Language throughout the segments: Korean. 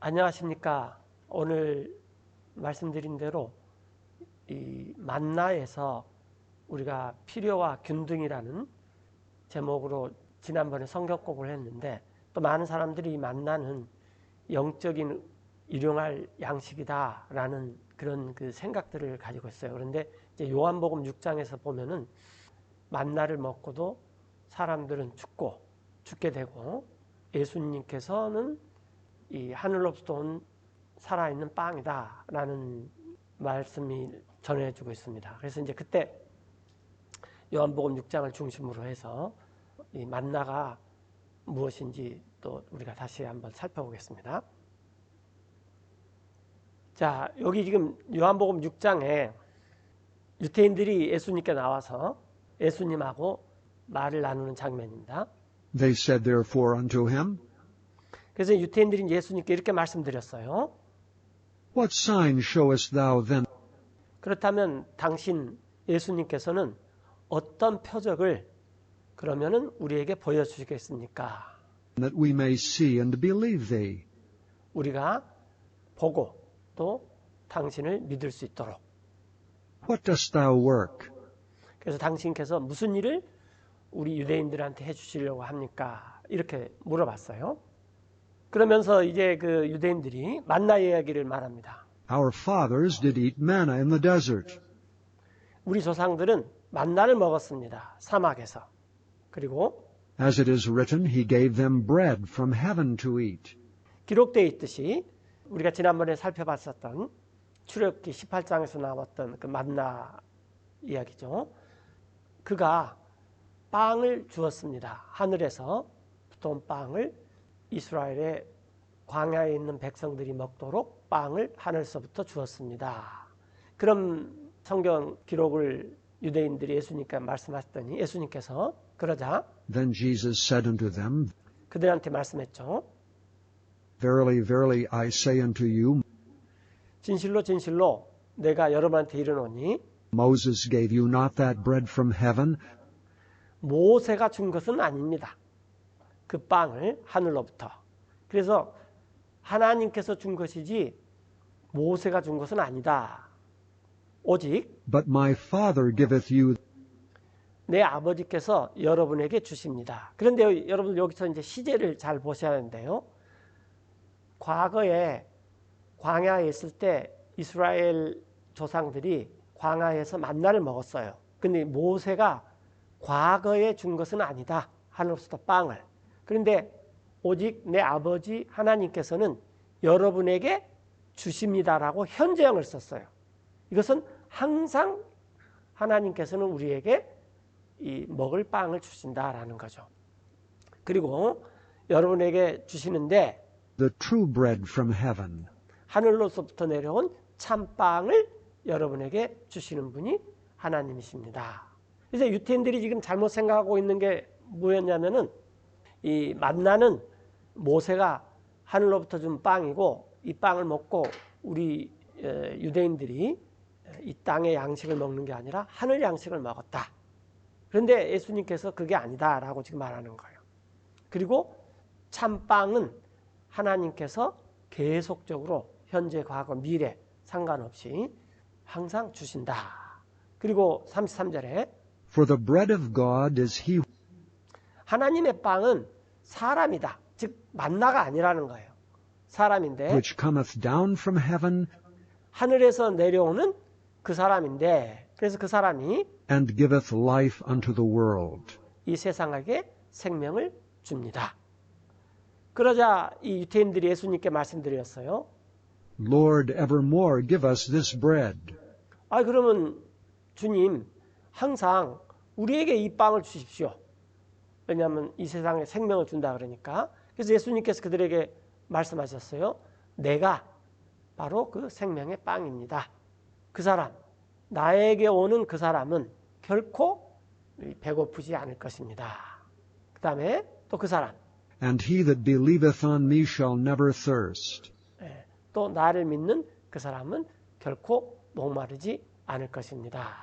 안녕하십니까. 오늘 말씀드린 대로 이 만나에서 우리가 필요와 균등이라는 제목으로 지난번에 성경공부를 했는데, 또 많은 사람들이 이 만나는 영적인 일용할 양식이다라는 그런 그 생각들을 가지고 있어요. 그런데 이제 요한복음 6장에서 보면은 만나를 먹고도 사람들은 죽게 되고, 예수님께서는 이 하늘로부터 온 살아있는 빵이다 라는 말씀이 전해주고 있습니다. 그래서 이제 그때 요한복음 6장을 중심으로 해서 이 만나가 무엇인지 또 우리가 다시 한번 살펴보겠습니다. 자, 여기 지금 요한복음 6장에 유대인들이 예수님께 나와서 예수님하고 말을 나누는 장면입니다. They said therefore unto him, 그래서 유대인들이 예수님께 이렇게 말씀드렸어요. What sign showest thou then? 그렇다면 당신 예수님께서는 어떤 표적을 그러면은 우리에게 보여주시겠습니까? That we may see and believe thee. 우리가 보고 또 당신을 믿을 수 있도록. What dost thou work? 그래서 당신께서 무슨 일을 우리 유대인들한테 해주시려고 합니까? 이렇게 물어봤어요. 그러면서 이제 그 유대인들이 만나 이야기를 말합니다. Our fathers did eat manna in the desert. 우리 조상들은 만나를 먹었습니다. 사막에서. 그리고 As it is written, he gave them bread from heaven to eat. 기록되어 있듯이 우리가 지난번에 살펴봤었던 출애굽기 18장에서 나왔던 그 만나 이야기죠. 그가 빵을 주었습니다. 하늘에서 온 빵을 이스라엘의 광야에 있는 백성들이 먹도록 빵을 하늘에서부터 주었습니다. 그럼 성경 기록을 유대인들이 예수님께 말씀하셨더니 예수님께서 그러자 Then Jesus said unto them, 그들한테 말씀했죠. Verily, verily, I say unto you, 진실로 진실로 내가 여러분한테 이르노니 Moses gave you not that bread from heaven, 모세가 준 것은 아닙니다. 그 빵을 하늘로부터. 그래서 하나님께서 준 것이지 모세가 준 것은 아니다. 오직 but my Father giveth you. 내 아버지께서 여러분에게 주십니다. 그런데 여러분 여기서 이제 시제를 잘 보셔야 하는데요. 과거에 광야에 있을 때 이스라엘 조상들이 광야에서 만나를 먹었어요. 근데 모세가 과거에 준 것은 아니다. 하늘로부터 빵을. 그런데 오직 내 아버지 하나님께서는 여러분에게 주십니다라고 현재형을 썼어요. 이것은 항상 하나님께서는 우리에게 이 먹을 빵을 주신다라는 거죠. 그리고 여러분에게 주시는데 The true bread from heaven. 하늘로부터 내려온 참빵을 여러분에게 주시는 분이 하나님이십니다. 그래서 유대인들이 지금 잘못 생각하고 있는 게 뭐였냐면은 이 만나는 모세가 하늘로부터 준 빵이고 이 빵을 먹고 우리 유대인들이 이 땅의 양식을 먹는 게 아니라 하늘 양식을 먹었다. 그런데 예수님께서 그게 아니다라고 지금 말하는 거예요. 그리고 참빵은 하나님께서 계속적으로 현재, 과거, 미래 상관없이 항상 주신다. 그리고 33절에 For the bread of God is he. 하나님의 빵은 사람이다. 즉 만나가 아니라는 거예요. 사람인데 Which cometh down from heaven 하늘에서 내려오는 그 사람인데 그래서 그 사람이 and giveth life unto the world. 이 세상에게 생명을 줍니다. 그러자 이 유대인들이 예수님께 말씀드렸어요. Lord, evermore give us this bread. 그러면 주님 항상 우리에게 이 빵을 주십시오. 왜냐하면 이 세상에 생명을 준다 그러니까. 그래서 예수님께서 그들에게 말씀하셨어요. 내가 바로 그 생명의 빵입니다. 그 사람, 나에게 오는 그 사람은 결코 배고프지 않을 것입니다. 그 다음에 또 그 사람. And he that believeth on me shall never thirst. 또 나를 믿는 그 사람은 결코 목마르지 않을 것입니다.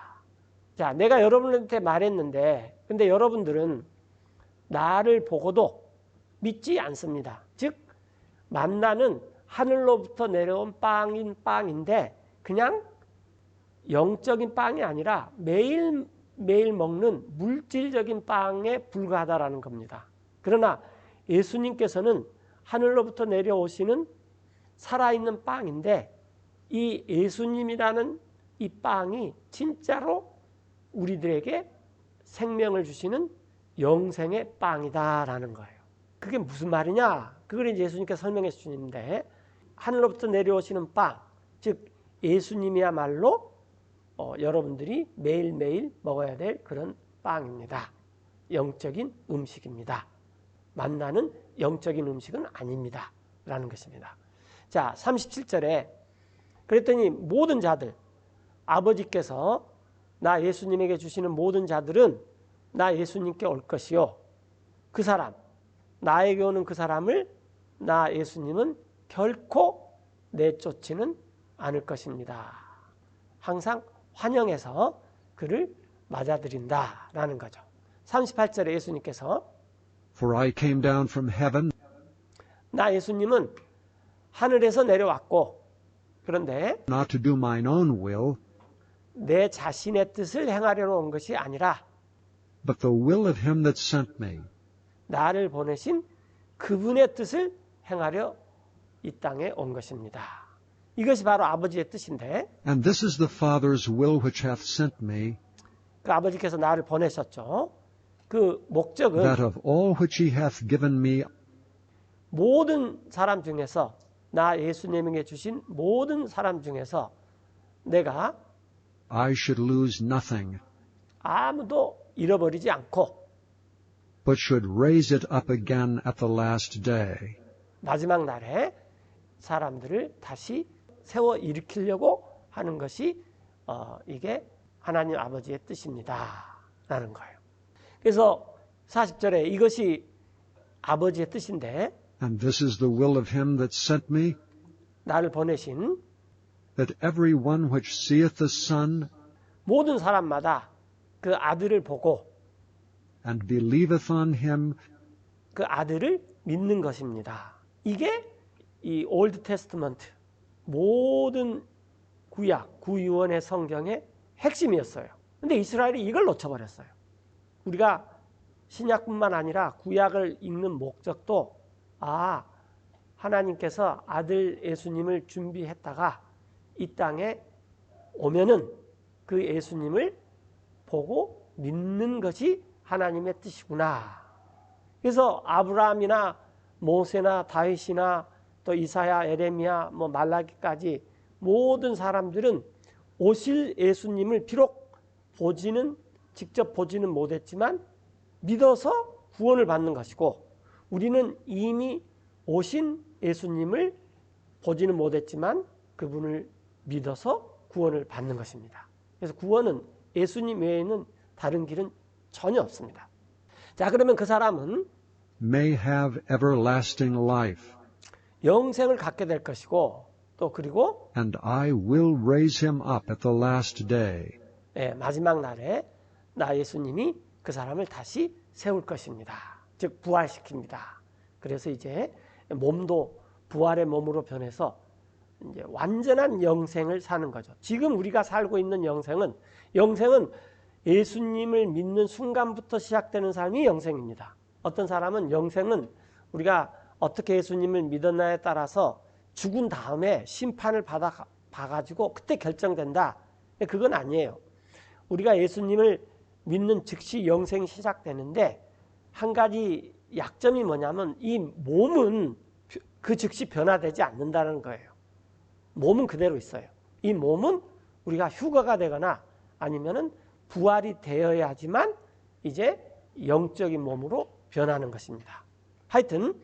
자, 내가 여러분한테 말했는데 근데 여러분들은 나를 보고도 믿지 않습니다. 즉 만나는 하늘로부터 내려온 빵인 빵인데 그냥 영적인 빵이 아니라 매일 먹는 물질적인 빵에 불과하다라는 겁니다. 그러나 예수님께서는 하늘로부터 내려오시는 살아있는 빵인데 이 예수님이라는 이 빵이 진짜로 우리들에게 생명을 주시는 영생의 빵이다라는 거예요. 그게 무슨 말이냐? 그걸 이제 예수님께서 설명해 주시는데 하늘로부터 내려오시는 빵, 즉 예수님이야말로 여러분들이 매일매일 먹어야 될 그런 빵입니다. 영적인 음식입니다. 만나는 영적인 음식은 아닙니다. 라는 것입니다. 자, 37절에 그랬더니 모든 자들, 아버지께서 나 예수님에게 주시는 모든 자들은 나 예수님께 올 것이요. 그 사람, 나에게 오는 그 사람을 나 예수님은 결코 내쫓지는 않을 것입니다. 항상 환영해서 그를 맞아들인다라는 거죠. 38절에 예수님께서 For I came down from heaven 나 예수님은 하늘에서 내려왔고 그런데 not to do mine own will, 내 자신의 뜻을 행하려고 온 것이 아니라 but the will of him that sent me. 나를 보내신 그분의 뜻을 행하려 이 땅에 온 것입니다. 이것이 바로 아버지의 뜻인데 And this is the Father's will which hath sent me, 그 아버지께서 나를 보내셨죠. 그 목적은 that of all which he hath given me 모든 사람 중에서 나 예수님에게 주신 모든 사람 중에서 내가 I should lose nothing, 아무도 잃어버리지 않고 but should raise it up again at the last day. 마지막 날에 사람들을 다시 세워 일으키려고 하는 것이 이게 하나님 아버지의 뜻입니다. 라는 거예요. 그래서 40절에 이것이 아버지의 뜻인데 And this is the will of him that sent me, 나를 보내신 that every one which seeth the Son 모든 사람마다 그 아들을 보고 and believeth on him 그 아들을 믿는 것입니다. 이게 이 올드 테스트먼트 모든 구약, 구유언의 성경의 핵심이었어요. 근데 이스라엘이 이걸 놓쳐버렸어요. 우리가 신약뿐만 아니라 구약을 읽는 목적도 하나님께서 아들 예수님을 준비했다가 이 땅에 오면은 그 예수님을 보고 믿는 것이 하나님의 뜻이구나. 그래서 아브라함이나 모세나 다윗이나 또 이사야, 에레미야, 말라기까지 모든 사람들은 오실 예수님을 비록 직접 보지는 못했지만 믿어서 구원을 받는 것이고 우리는 이미 오신 예수님을 보지는 못했지만 그분을 믿어서 구원을 받는 것입니다. 그래서 구원은 예수님 외에는 다른 길은 전혀 없습니다. 자, 그러면 그 사람은 may have everlasting life, 영생을 갖게 될 것이고 또 그리고 and I will raise him up at the last day. 마지막 날에 나 예수님이 그 사람을 다시 세울 것입니다. 즉 부활시킵니다. 그래서 이제 몸도 부활의 몸으로 변해서 이제 완전한 영생을 사는 거죠. 지금 우리가 살고 있는 영생은 예수님을 믿는 순간부터 시작되는 삶이 영생입니다. 어떤 사람은 영생은 우리가 어떻게 예수님을 믿었나에 따라서 죽은 다음에 심판을 봐가지고 그때 결정된다. 그건 아니에요. 우리가 예수님을 믿는 즉시 영생이 시작되는데 한 가지 약점이 뭐냐면 이 몸은 그 즉시 변화되지 않는다는 거예요. 몸은 그대로 있어요. 이 몸은 우리가 휴가가 되거나 아니면은 부활이 되어야지만 이제 영적인 몸으로 변하는 것입니다. 하여튼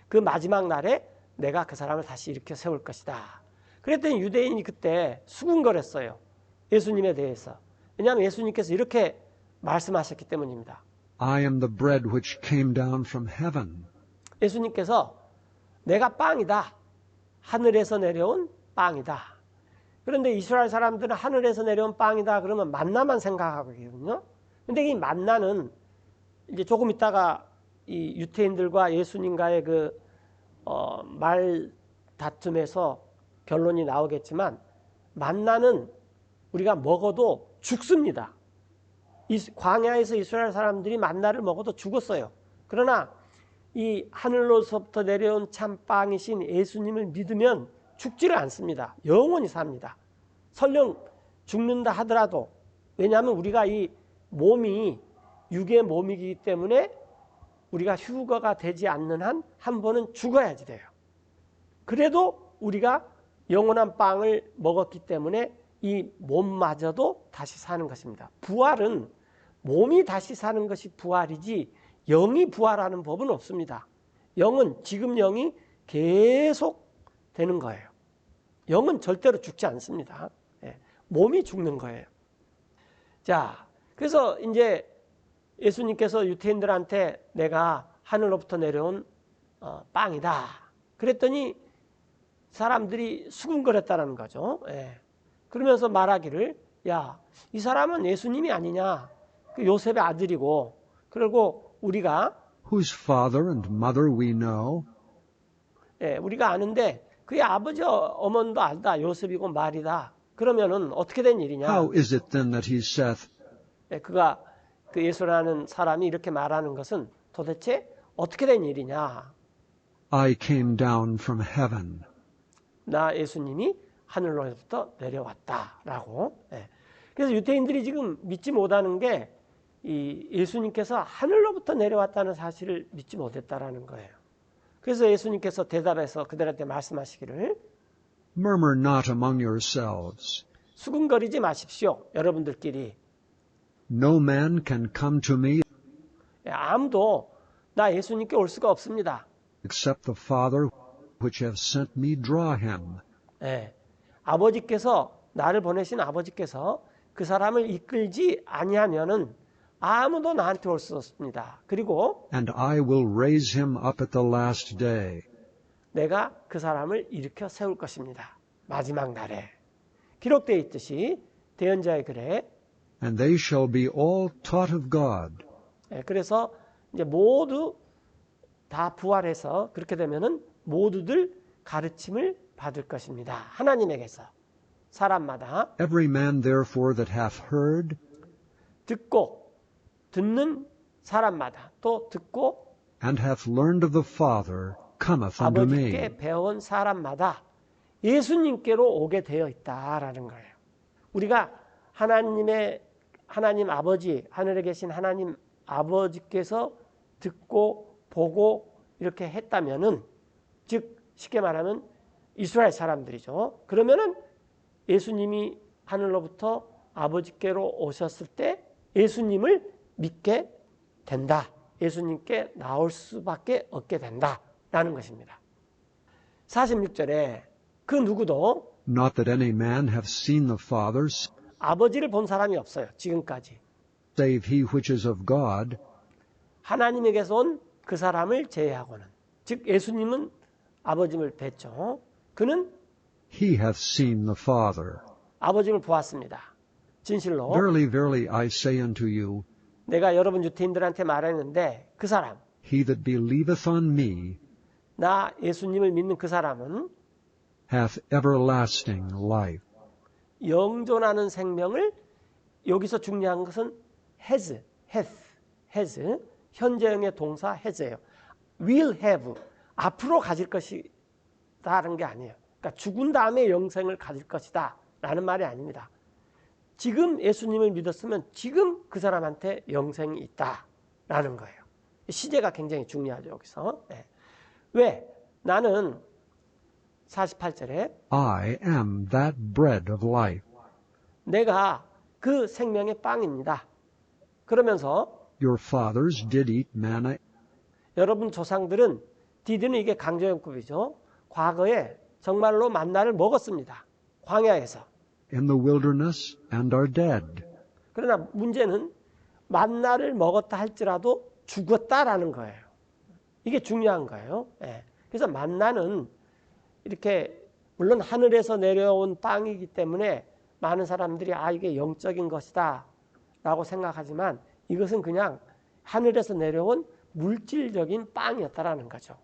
그 마지막 날에 내가 그 사람을 다시 일으켜 세울 것이다. 그랬더니 유대인이 그때 수군거렸어요. 예수님에 대해서. 왜냐하면 예수님께서 이렇게 말씀하셨기 때문입니다. I am the bread which came down from heaven. 예수님께서 내가 빵이다. 하늘에서 내려온 빵이다. 그런데 이스라엘 사람들은 하늘에서 내려온 빵이다 그러면 만나만 생각하거든요. 근데 이 만나는 이제 조금 있다가 이 유태인들과 예수님과의 그 말 다툼에서 결론이 나오겠지만 만나는 우리가 먹어도 죽습니다. 광야에서 이스라엘 사람들이 만나를 먹어도 죽었어요. 그러나 이 하늘로서부터 내려온 참빵이신 예수님을 믿으면 죽지를 않습니다. 영원히 삽니다. 설령 죽는다 하더라도, 왜냐하면 우리가 이 몸이 육의 몸이기 때문에 우리가 휴거가 되지 않는 한 한 번은 죽어야지 돼요. 그래도 우리가 영원한 빵을 먹었기 때문에 이 몸마저도 다시 사는 것입니다. 부활은 몸이 다시 사는 것이 부활이지 영이 부활하는 법은 없습니다. 영은 지금 영이 계속 되는 거예요. 영은 절대로 죽지 않습니다. 몸이 죽는 거예요. 자, 그래서 이제 예수님께서 유대인들한테 내가 하늘로부터 내려온 빵이다. 그랬더니 사람들이 수군거렸다는 거죠. 그러면서 말하기를, 야, 이 사람은 예수님이 아니냐? 그 요셉의 아들이고, 그리고 우리가 whose father and mother we know, 우리가 아는데 그의 아버지 어머니도 알다. 요셉이고 말이다. 그러면은 어떻게 된 일이냐? how is it then that he saith, 그가 그 예수라는 사람이 이렇게 말하는 것은 도대체 어떻게 된 일이냐? I came down from heaven? 나 예수님이 하늘로부터 내려왔다라고. 그래서 유대인들이 지금 믿지 못하는 게 이 예수님께서 하늘로부터 내려왔다는 사실을 믿지 못했다라는 거예요. 그래서 예수님께서 대답해서 그들한테 말씀하시기를, Murmur not among yourselves. 수군거리지 마십시오. 여러분들끼리. No man can come to me 아무도 나 예수님께 올 수가 없습니다. except the Father which hath sent me draw him. 아버지께서, 나를 보내신 아버지께서 그 사람을 이끌지 아니하면은 아무도 나한테 올 수 없습니다. 그리고 And I will raise him up at the last day. 내가 그 사람을 일으켜 세울 것입니다. 마지막 날에. 기록되어 있듯이 대언자의 글에, And they shall be all taught of God. 그래서 이제 모두 다 부활해서 그렇게 되면은 모두들 가르침을 받을 것입니다. 하나님에게서 사람마다 Every man therefore that hath heard 듣는 사람마다 또 듣고 and hath learned of the Father cometh unto me. 아버지께 배운 사람마다 예수님께로 오게 되어 있다라는 거예요. 우리가 하나님 아버지, 하늘에 계신 하나님 아버지께서 듣고 보고 이렇게 했다면은, 즉 쉽게 말하면 이스라엘 사람들이죠. 그러면은 예수님이 하늘로부터 아버지께로 오셨을 때 예수님을 믿게 된다. 예수님께 나올 수밖에 없게 된다라는 것입니다. 46절에 그 누구도 Not that any man have seen the Father, 아버지를 본 사람이 없어요. 지금까지. save he which is of God. 하나님에게서 온 그 사람을 제외하고는. 즉 예수님은 아버지를 뵀죠. 그는 He hath seen the Father. 아버지를 보았습니다. 진실로 Verily, verily, I say unto you, 내가 여러분 유대인들한테 말했는데 그 사람, he that believeth on me 나 예수님을 믿는 그 사람은 hath everlasting life. 영존하는 생명을, 여기서 중요한 것은 has, 현재형의 동사 has예요. will have, 앞으로 가질 것이다라는 게 아니에요. 그러니까 죽은 다음에 영생을 가질 것이다 라는 말이 아닙니다. 지금 예수님을 믿었으면 지금 그 사람한테 영생이 있다라는 거예요. 시제가 굉장히 중요하죠, 여기서. 왜? 나는 48절에 I am that bread of life. 내가 그 생명의 빵입니다. 그러면서 Your fathers did eat manna 여러분 조상들은, 디드는 이게 강조형급이죠. 과거에 정말로 만나를 먹었습니다. 광야에서. in the wilderness and are dead. 그러나 문제는 만나를 먹었다 할지라도 죽었다라는 거예요. 이게 중요한 거예요. 그래서 만나는 이렇게 물론 하늘에서 내려온 빵이기 때문에 많은 사람들이 이게 영적인 것이다 라고 생각하지만 이것은 그냥 하늘에서 내려온 물질적인 빵이었다라는 거죠.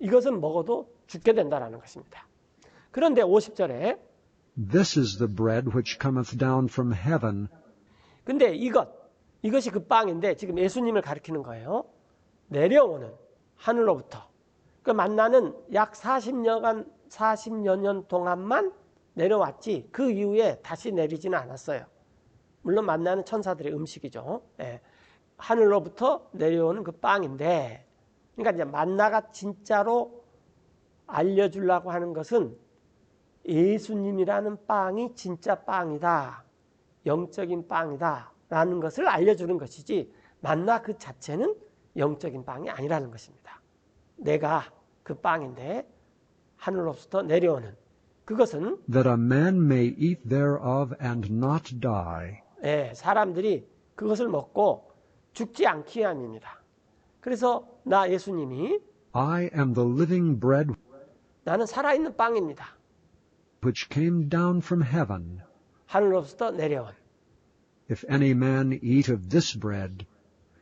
이것은 먹어도 죽게 된다는 것입니다. 그런데 50절에 This is the bread which cometh down from heaven, 근데 이것이 그 빵인데 지금 예수님을 가리키는 거예요. 내려오는 하늘로부터. 그 만나는 약 40여 년 동안만 내려왔지 그 이후에 다시 내리지는 않았어요. 물론 만나는 천사들의 음식이죠. 예. 하늘로부터 내려오는 그 빵인데, 그러니까 이제 만나가 진짜로 알려주려고 하는 것은 예수님이라는 빵이 진짜 빵이다, 영적인 빵이다 라는 것을 알려주는 것이지, 만나 그 자체는 영적인 빵이 아니라는 것입니다. 내가 그 빵인데 하늘로부터 내려오는 그것은 that a man may eat thereof and not die. 사람들이 그것을 먹고 죽지 않기 위함입니다. 그래서 나 예수님이 I am the living bread 나는 살아있는 빵입니다. which came down from heaven. 하늘로부터 내려온. If any man eat of this bread,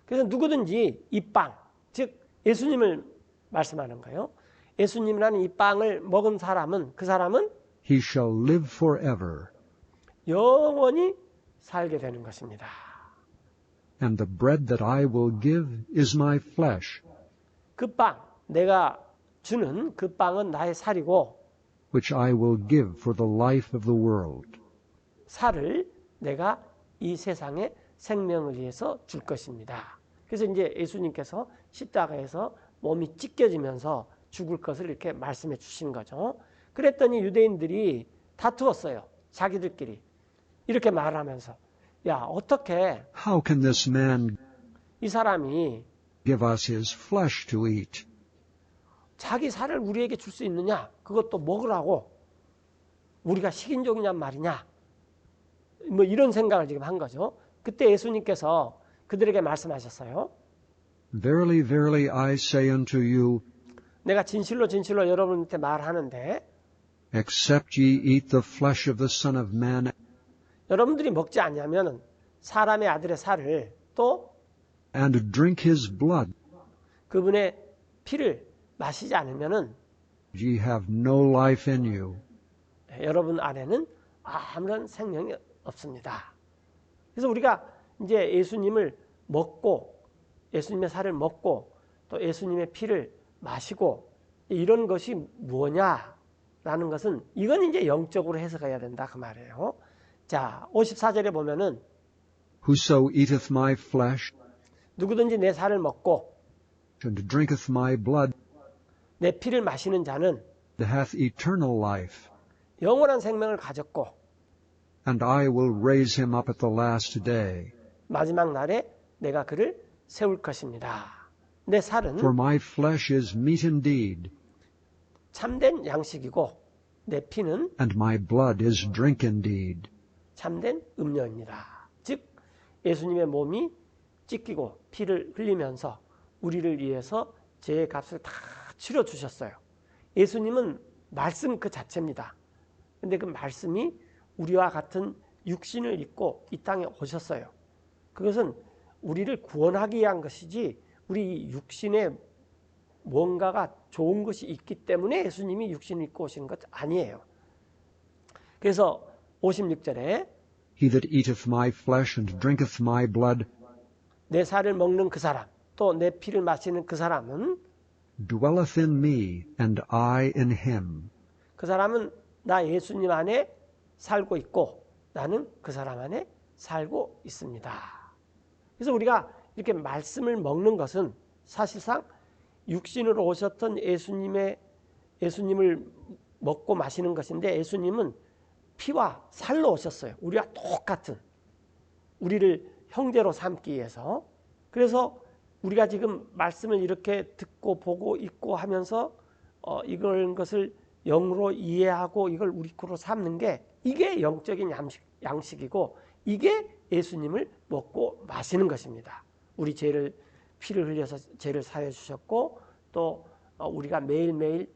그래서 누구든지 이 빵, 즉 예수님을 말씀하는 거예요. 예수님이라는 이 빵을 먹은 사람은, 그 사람은 he shall live forever. 영원히 살게 되는 것입니다. And the bread that I will give is my flesh, 그 빵, 내가 주는 그 빵은 나의 살이고, which I will give for the life of the world. 살을 내가 이 세상의 생명을 위해서 줄 것입니다. 그래서 이제 예수님께서 십자가에서 몸이 찢겨지면서 죽을 것을 이렇게 말씀해 주신 거죠. 그랬더니 유대인들이 다투었어요. 자기들끼리. 이렇게 말하면서, 야, 어떻게 How can this man 이 사람이 give us his flesh to eat? 자기 살을 우리에게 줄 수 있느냐? 그것도 먹으라고 우리가 식인종이냔 말이냐? 뭐 이런 생각을 지금 한 거죠. 그때 예수님께서 그들에게 말씀하셨어요. Verily, verily, I say unto you, 내가 진실로 진실로 여러분한테 말하는데 except ye eat the flesh of the Son of Man 여러분들이 먹지 않냐면 사람의 아들의 살을 또 and drink his blood, 그분의 피를 마시지 않으면은 ye have no life in you. 여러분 안에는 아무런 생명이 없습니다. 그래서 우리가 이제 예수님을 먹고 예수님의 살을 먹고 또 예수님의 피를 마시고 이런 것이 뭐냐라는 것은 이건 이제 영적으로 해석해야 된다 그 말이에요. 자, 54절에 보면은 Whoso eateth my flesh 누구든지 내 살을 먹고 and drinketh my blood 내 피를 마시는 자는 hath eternal life, 영원한 생명을 가졌고 and I will raise him up at the last day. 마지막 날에 내가 그를 세울 것입니다. 내 살은 For my flesh is meat indeed, 참된 양식이고 내 피는 and my blood is drink indeed. 참된 음료입니다. 즉 예수님의 몸이 찢기고 피를 흘리면서 우리를 위해서 죄의 값을 다 치러주셨어요. 예수님은 말씀 그 자체입니다. 근데 그 말씀이 우리와 같은 육신을 입고 이 땅에 오셨어요. 그것은 우리를 구원하기 위한 것이지 우리 육신에 뭔가가 좋은 것이 있기 때문에 예수님이 육신을 입고 오시는 것 아니에요. 그래서 56절에 He that eateth my flesh and drinketh my blood 내 살을 먹는 그 사람 또 내 피를 마시는 그 사람은 dwelleth in me, and I in him. 그 사람은 나 예수님 안에 살고 있고 나는 그 사람 안에 살고 있습니다. 그래서 우리가 이렇게 말씀을 먹는 것은 사실상 육신으로 오셨던 예수님을 먹고 마시는 것인데 예수님은 피와 살로 오셨어요. 우리와 똑같은 우리를 형제로 삼기 위해서. 그래서 우리가 지금 말씀을 이렇게 듣고 보고 읽고 하면서 이걸 것을 영으로 이해하고 이걸 우리 거로 삼는 게 이게 영적인 양식이고 이게 예수님을 먹고 마시는 것입니다. 우리 피를 흘려서 죄를 사해 주셨고 또 우리가 매일매일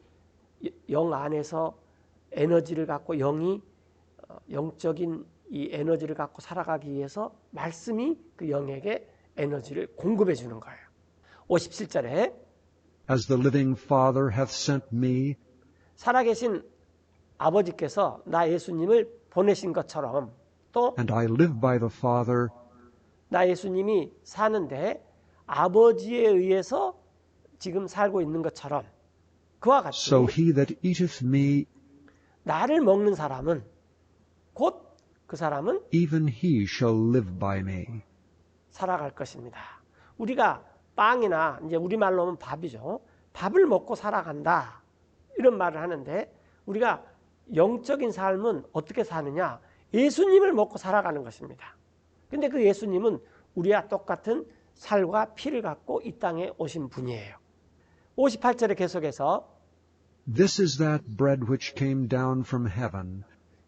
영 안에서 에너지를 갖고 영이 영적인 이 에너지를 갖고 살아가기 위해서 말씀이 그 영에게 에너지를 공급해 주는 거예요. 57절에 as the living Father hath sent me, 살아계신 아버지께서 나 예수님을 보내신 것처럼 또 and I live by the Father, 나 예수님이 사는데 아버지에 의해서 지금 살고 있는 것처럼 그와 같이 so he that eateth me, 나를 먹는 사람은 곧 그 사람은 even he shall live by me. 살아갈 것입니다. 우리가 빵이나 이제 우리말로 하면 밥이죠. 밥을 먹고 살아간다. 이런 말을 하는데 우리가 영적인 삶은 어떻게 사느냐? 예수님을 먹고 살아가는 것입니다. 근데 그 예수님은 우리와 똑같은 살과 피를 갖고 이 땅에 오신 분이에요. 58절에 계속해서 This is that bread which came down from heaven,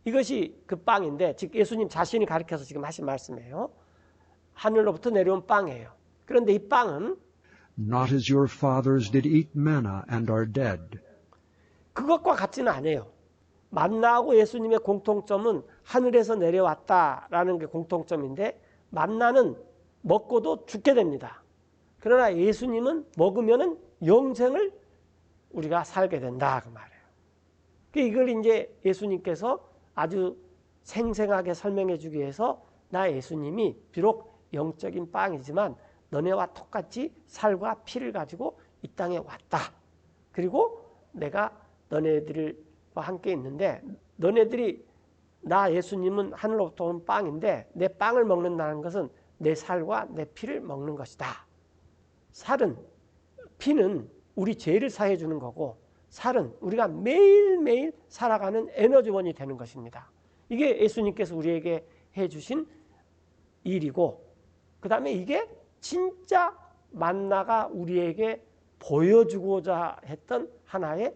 이것이 그 빵인데 즉 예수님 자신이 가르쳐서 지금 하신 말씀이에요. 하늘로부터 내려온 빵이에요. 그런데 이 빵은 not as your fathers did eat manna and are dead. 그것과 같지는 않아요. 만나하고 예수님의 공통점은 하늘에서 내려왔다라는 게 공통점인데 만나는 먹고도 죽게 됩니다. 그러나 예수님은 먹으면은 영생을 우리가 살게 된다 그 말이에요. 이걸 이제 예수님께서 아주 생생하게 설명해 주기 위해서 나 예수님이 비록 영적인 빵이지만 너네와 똑같이 살과 피를 가지고 이 땅에 왔다. 그리고 내가 너네들과 함께 있는데 너네들이 나 예수님은 하늘로부터 온 빵인데 내 빵을 먹는다는 것은 내 살과 내 피를 먹는 것이다. 살은 피는 우리 죄를 사해 주는 거고 살은 우리가 매일매일 살아가는 에너지원이 되는 것입니다. 이게 예수님께서 우리에게 해주신 일이고 그 다음에 이게 진짜 만나가 우리에게 보여주고자 했던 하나의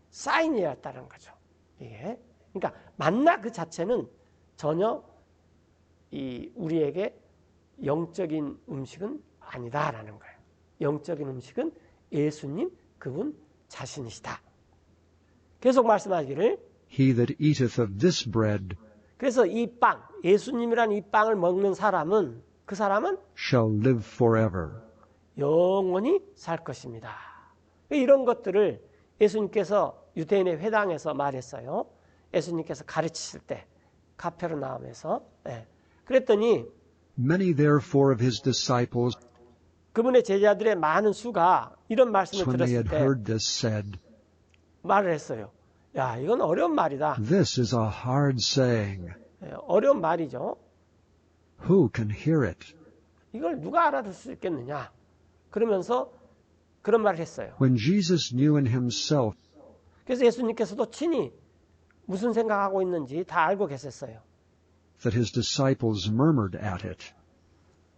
사인이었다는 거죠. 이게 그러니까 만나 그 자체는 전혀 우리에게 영적인 음식은 아니다라는 거예요. 영적인 음식은 예수님 그분 자신이시다. 계속 말씀하기를 He that eateth of this bread 그래서 이 빵, 예수님이라는 이 빵을 먹는 사람은 그 사람은 shall live forever. 영원히 살 것입니다. 이런 것들을 예수님께서 유대인의 회당에서 말했어요. 예수님께서 가르치실 때 가페르나움에서 그랬더니 Many therefore of his disciples, 그분의 제자들의 많은 수가 이런 말씀을 when they 들었을 had 때 heard this, said, 말을 했어요. 야, 이건 어려운 말이다. This is a hard saying. 어려운 말이죠. Who can hear it? 이걸 누가 알아들 수 있겠느냐. 그러면서 그런 말을 했어요. When Jesus knew in himself 그래서 예수님께서도 친히 무슨 생각하고 있는지 다 알고 계셨어요. that his disciples murmured at it,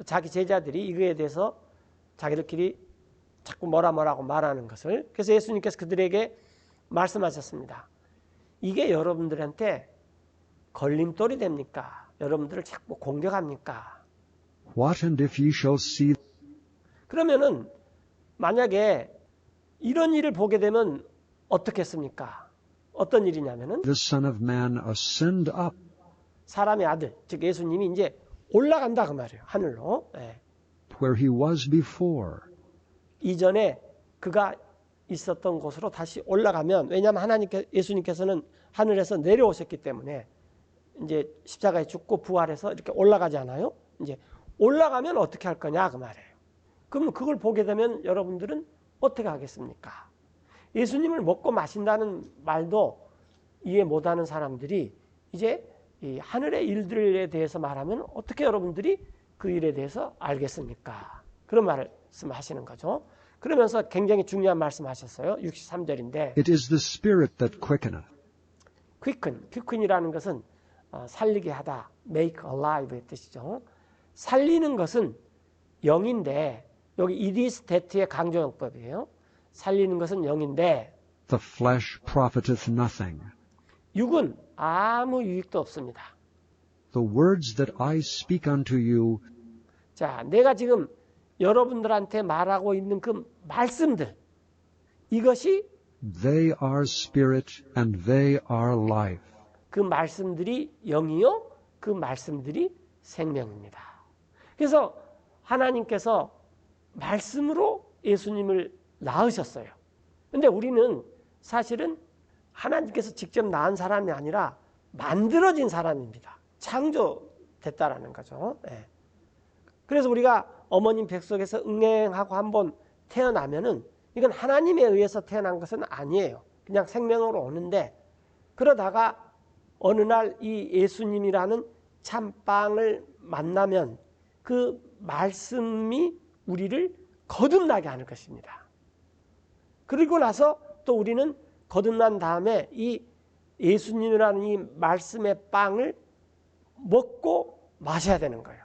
자기 제자들이 이거에 대해서 자기들끼리 자꾸 뭐라고 말하는 것을 그래서 예수님께서 그들에게 말씀하셨습니다. 이게 여러분들한테 걸림돌이 됩니까? 여러분들을 자꾸 공격합니까? What and if ye shall see 그러면은 만약에 이런 일을 보게 되면 어떻겠습니까? 어떤 일이냐면은 the Son of Man ascend up 사람의 아들, 즉 예수님이 이제 올라간다 그 말이에요. 하늘로. where he was before? 이전에 그가 있었던 곳으로 다시 올라가면 왜냐하면 예수님께서는 하늘에서 내려오셨기 때문에 이제 십자가에 죽고 부활해서 이렇게 올라가지 않아요? 이제 올라가면 어떻게 할 거냐 그 말이에요. 그럼 그걸 보게 되면 여러분들은 어떻게 하겠습니까? 예수님을 먹고 마신다는 말도 이해 못하는 사람들이 이제 이 하늘의 일들에 대해서 말하면 어떻게 여러분들이 그 일에 대해서 알겠습니까? 그런 말씀하시는 거죠. 그러면서 굉장히 중요한 말씀하셨어요. 63절인데 It is the Spirit that quickeneth. quicken이라는 것은 살리게 하다, make alive의 뜻이죠. 살리는 것은 영인데 여기 it is that의 강조용법이에요. 살리는 것은 영인데 The flesh profiteth nothing. 육은 아무 유익도 없습니다. The words that I speak unto you, 자, 내가 지금 여러분들한테 말하고 있는 그 말씀들 이것이 they are spirit and they are life. 그 말씀들이 영이요 그 말씀들이 생명입니다. 그래서 하나님께서 말씀으로 예수님을 낳으셨어요. 근데 우리는 사실은 하나님께서 직접 낳은 사람이 아니라 만들어진 사람입니다. 창조됐다라는 거죠. 예. 그래서 우리가 어머님 뱃속에서 응행하고 한번 태어나면은 이건 하나님에 의해서 태어난 것은 아니에요. 그냥 생명으로 오는데, 그러다가 어느 날 이 예수님이라는 참빵을 만나면 그 말씀이 우리를 거듭나게 하는 것입니다. 그리고 나서 또 우리는 거듭난 다음에 이 예수님이라는 이 말씀의 빵을 먹고 마셔야 되는 거예요.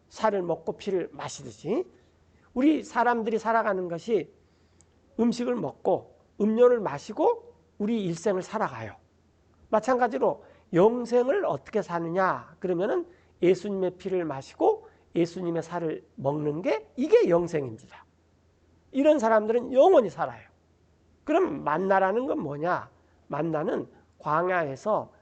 살을 먹고 피를 마시듯이 우리 사람들이 살아가는 것이 음식을 먹고 음료를 마시고 우리 일생을 살아가요. 마찬가지로 영생을 어떻게 사느냐 그러면은 예수님의 피를 마시고 예수님의 살을 먹는 게 이게 영생입니다. 이런 사람들은 영원히 살아요. 그럼 만나라는 건 뭐냐? 만나는 광야에서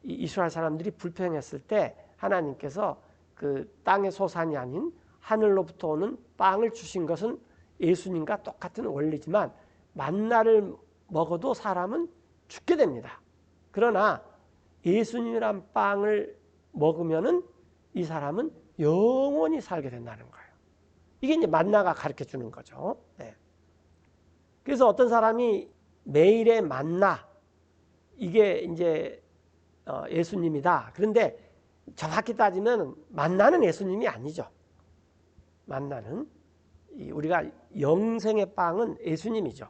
이스라엘 사람들이 불평했을 때 하나님께서 그 땅의 소산이 아닌 하늘로부터 오는 빵을 주신 것은 예수님과 똑같은 원리지만 만나를 먹어도 사람은 죽게 됩니다. 그러나 예수님이란 빵을 먹으면은 이 사람은 영원히 살게 된다는 거예요. 이게 이제 만나가 가르쳐 주는 거죠. 네. 그래서 어떤 사람이 매일의 만나, 이게 이제 예수님이다. 그런데 정확히 따지면 만나는 예수님이 아니죠. 만나는 우리가 영생의 빵은 예수님이죠.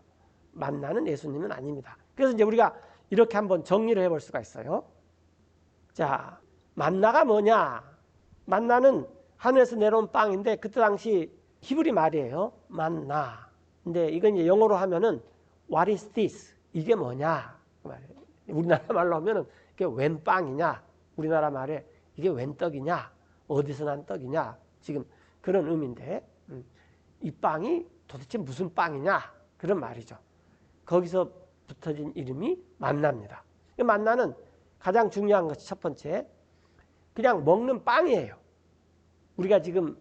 만나는 예수님은 아닙니다. 그래서 이제 우리가 이렇게 한번 정리를 해볼 수가 있어요. 자, 만나가 뭐냐? 만나는 하늘에서 내려온 빵인데 그때 당시 히브리 말이에요. 만나. 근데 이건 이제 영어로 하면은 What is this? 이게 뭐냐? 우리나라 말로 하면은 이게 웬 빵이냐? 우리나라 말에 이게 웬 떡이냐? 어디서 난 떡이냐? 지금 그런 의미인데 이 빵이 도대체 무슨 빵이냐? 그런 말이죠. 거기서 붙어진 이름이 만나입니다. 만나는 가장 중요한 것이 첫 번째, 그냥 먹는 빵이에요. 우리가 지금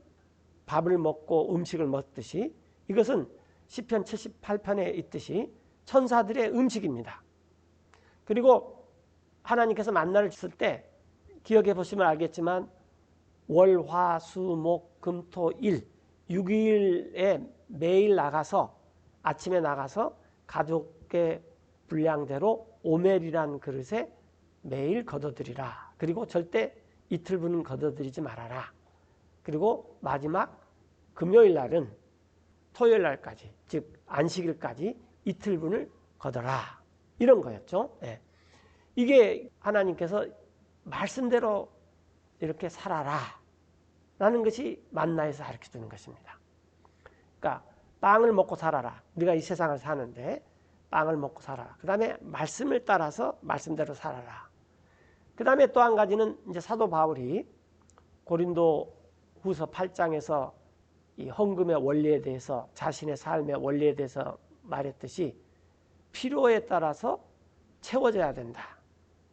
밥을 먹고 음식을 먹듯이 이것은 시편 78편에 있듯이 천사들의 음식입니다. 그리고 하나님께서 만나를 줬을 때 기억해 보시면 알겠지만 월, 화, 수, 목, 금, 토, 일 6일에 매일 나가서 아침에 나가서 가족의 분량대로 오멜이란 그릇에 매일 걷어들이라. 그리고 절대 이틀분은 걷어들이지 말아라. 그리고 마지막 금요일 날은 토요일 날까지, 즉 안식일까지 이틀분을 걷어라. 이런 거였죠. 예. 이게 하나님께서 말씀대로 이렇게 살아라 라는 것이 만나에서 가르쳐 주는 것입니다. 그러니까 빵을 먹고 살아라. 우리가 이 세상을 사는데 빵을 먹고 살아라. 그 다음에 말씀을 따라서 말씀대로 살아라. 그 다음에 또 한 가지는 이제 사도 바울이 고린도 후서 8장에서 이 헌금의 원리에 대해서 자신의 삶의 원리에 대해서 말했듯이 필요에 따라서 채워져야 된다.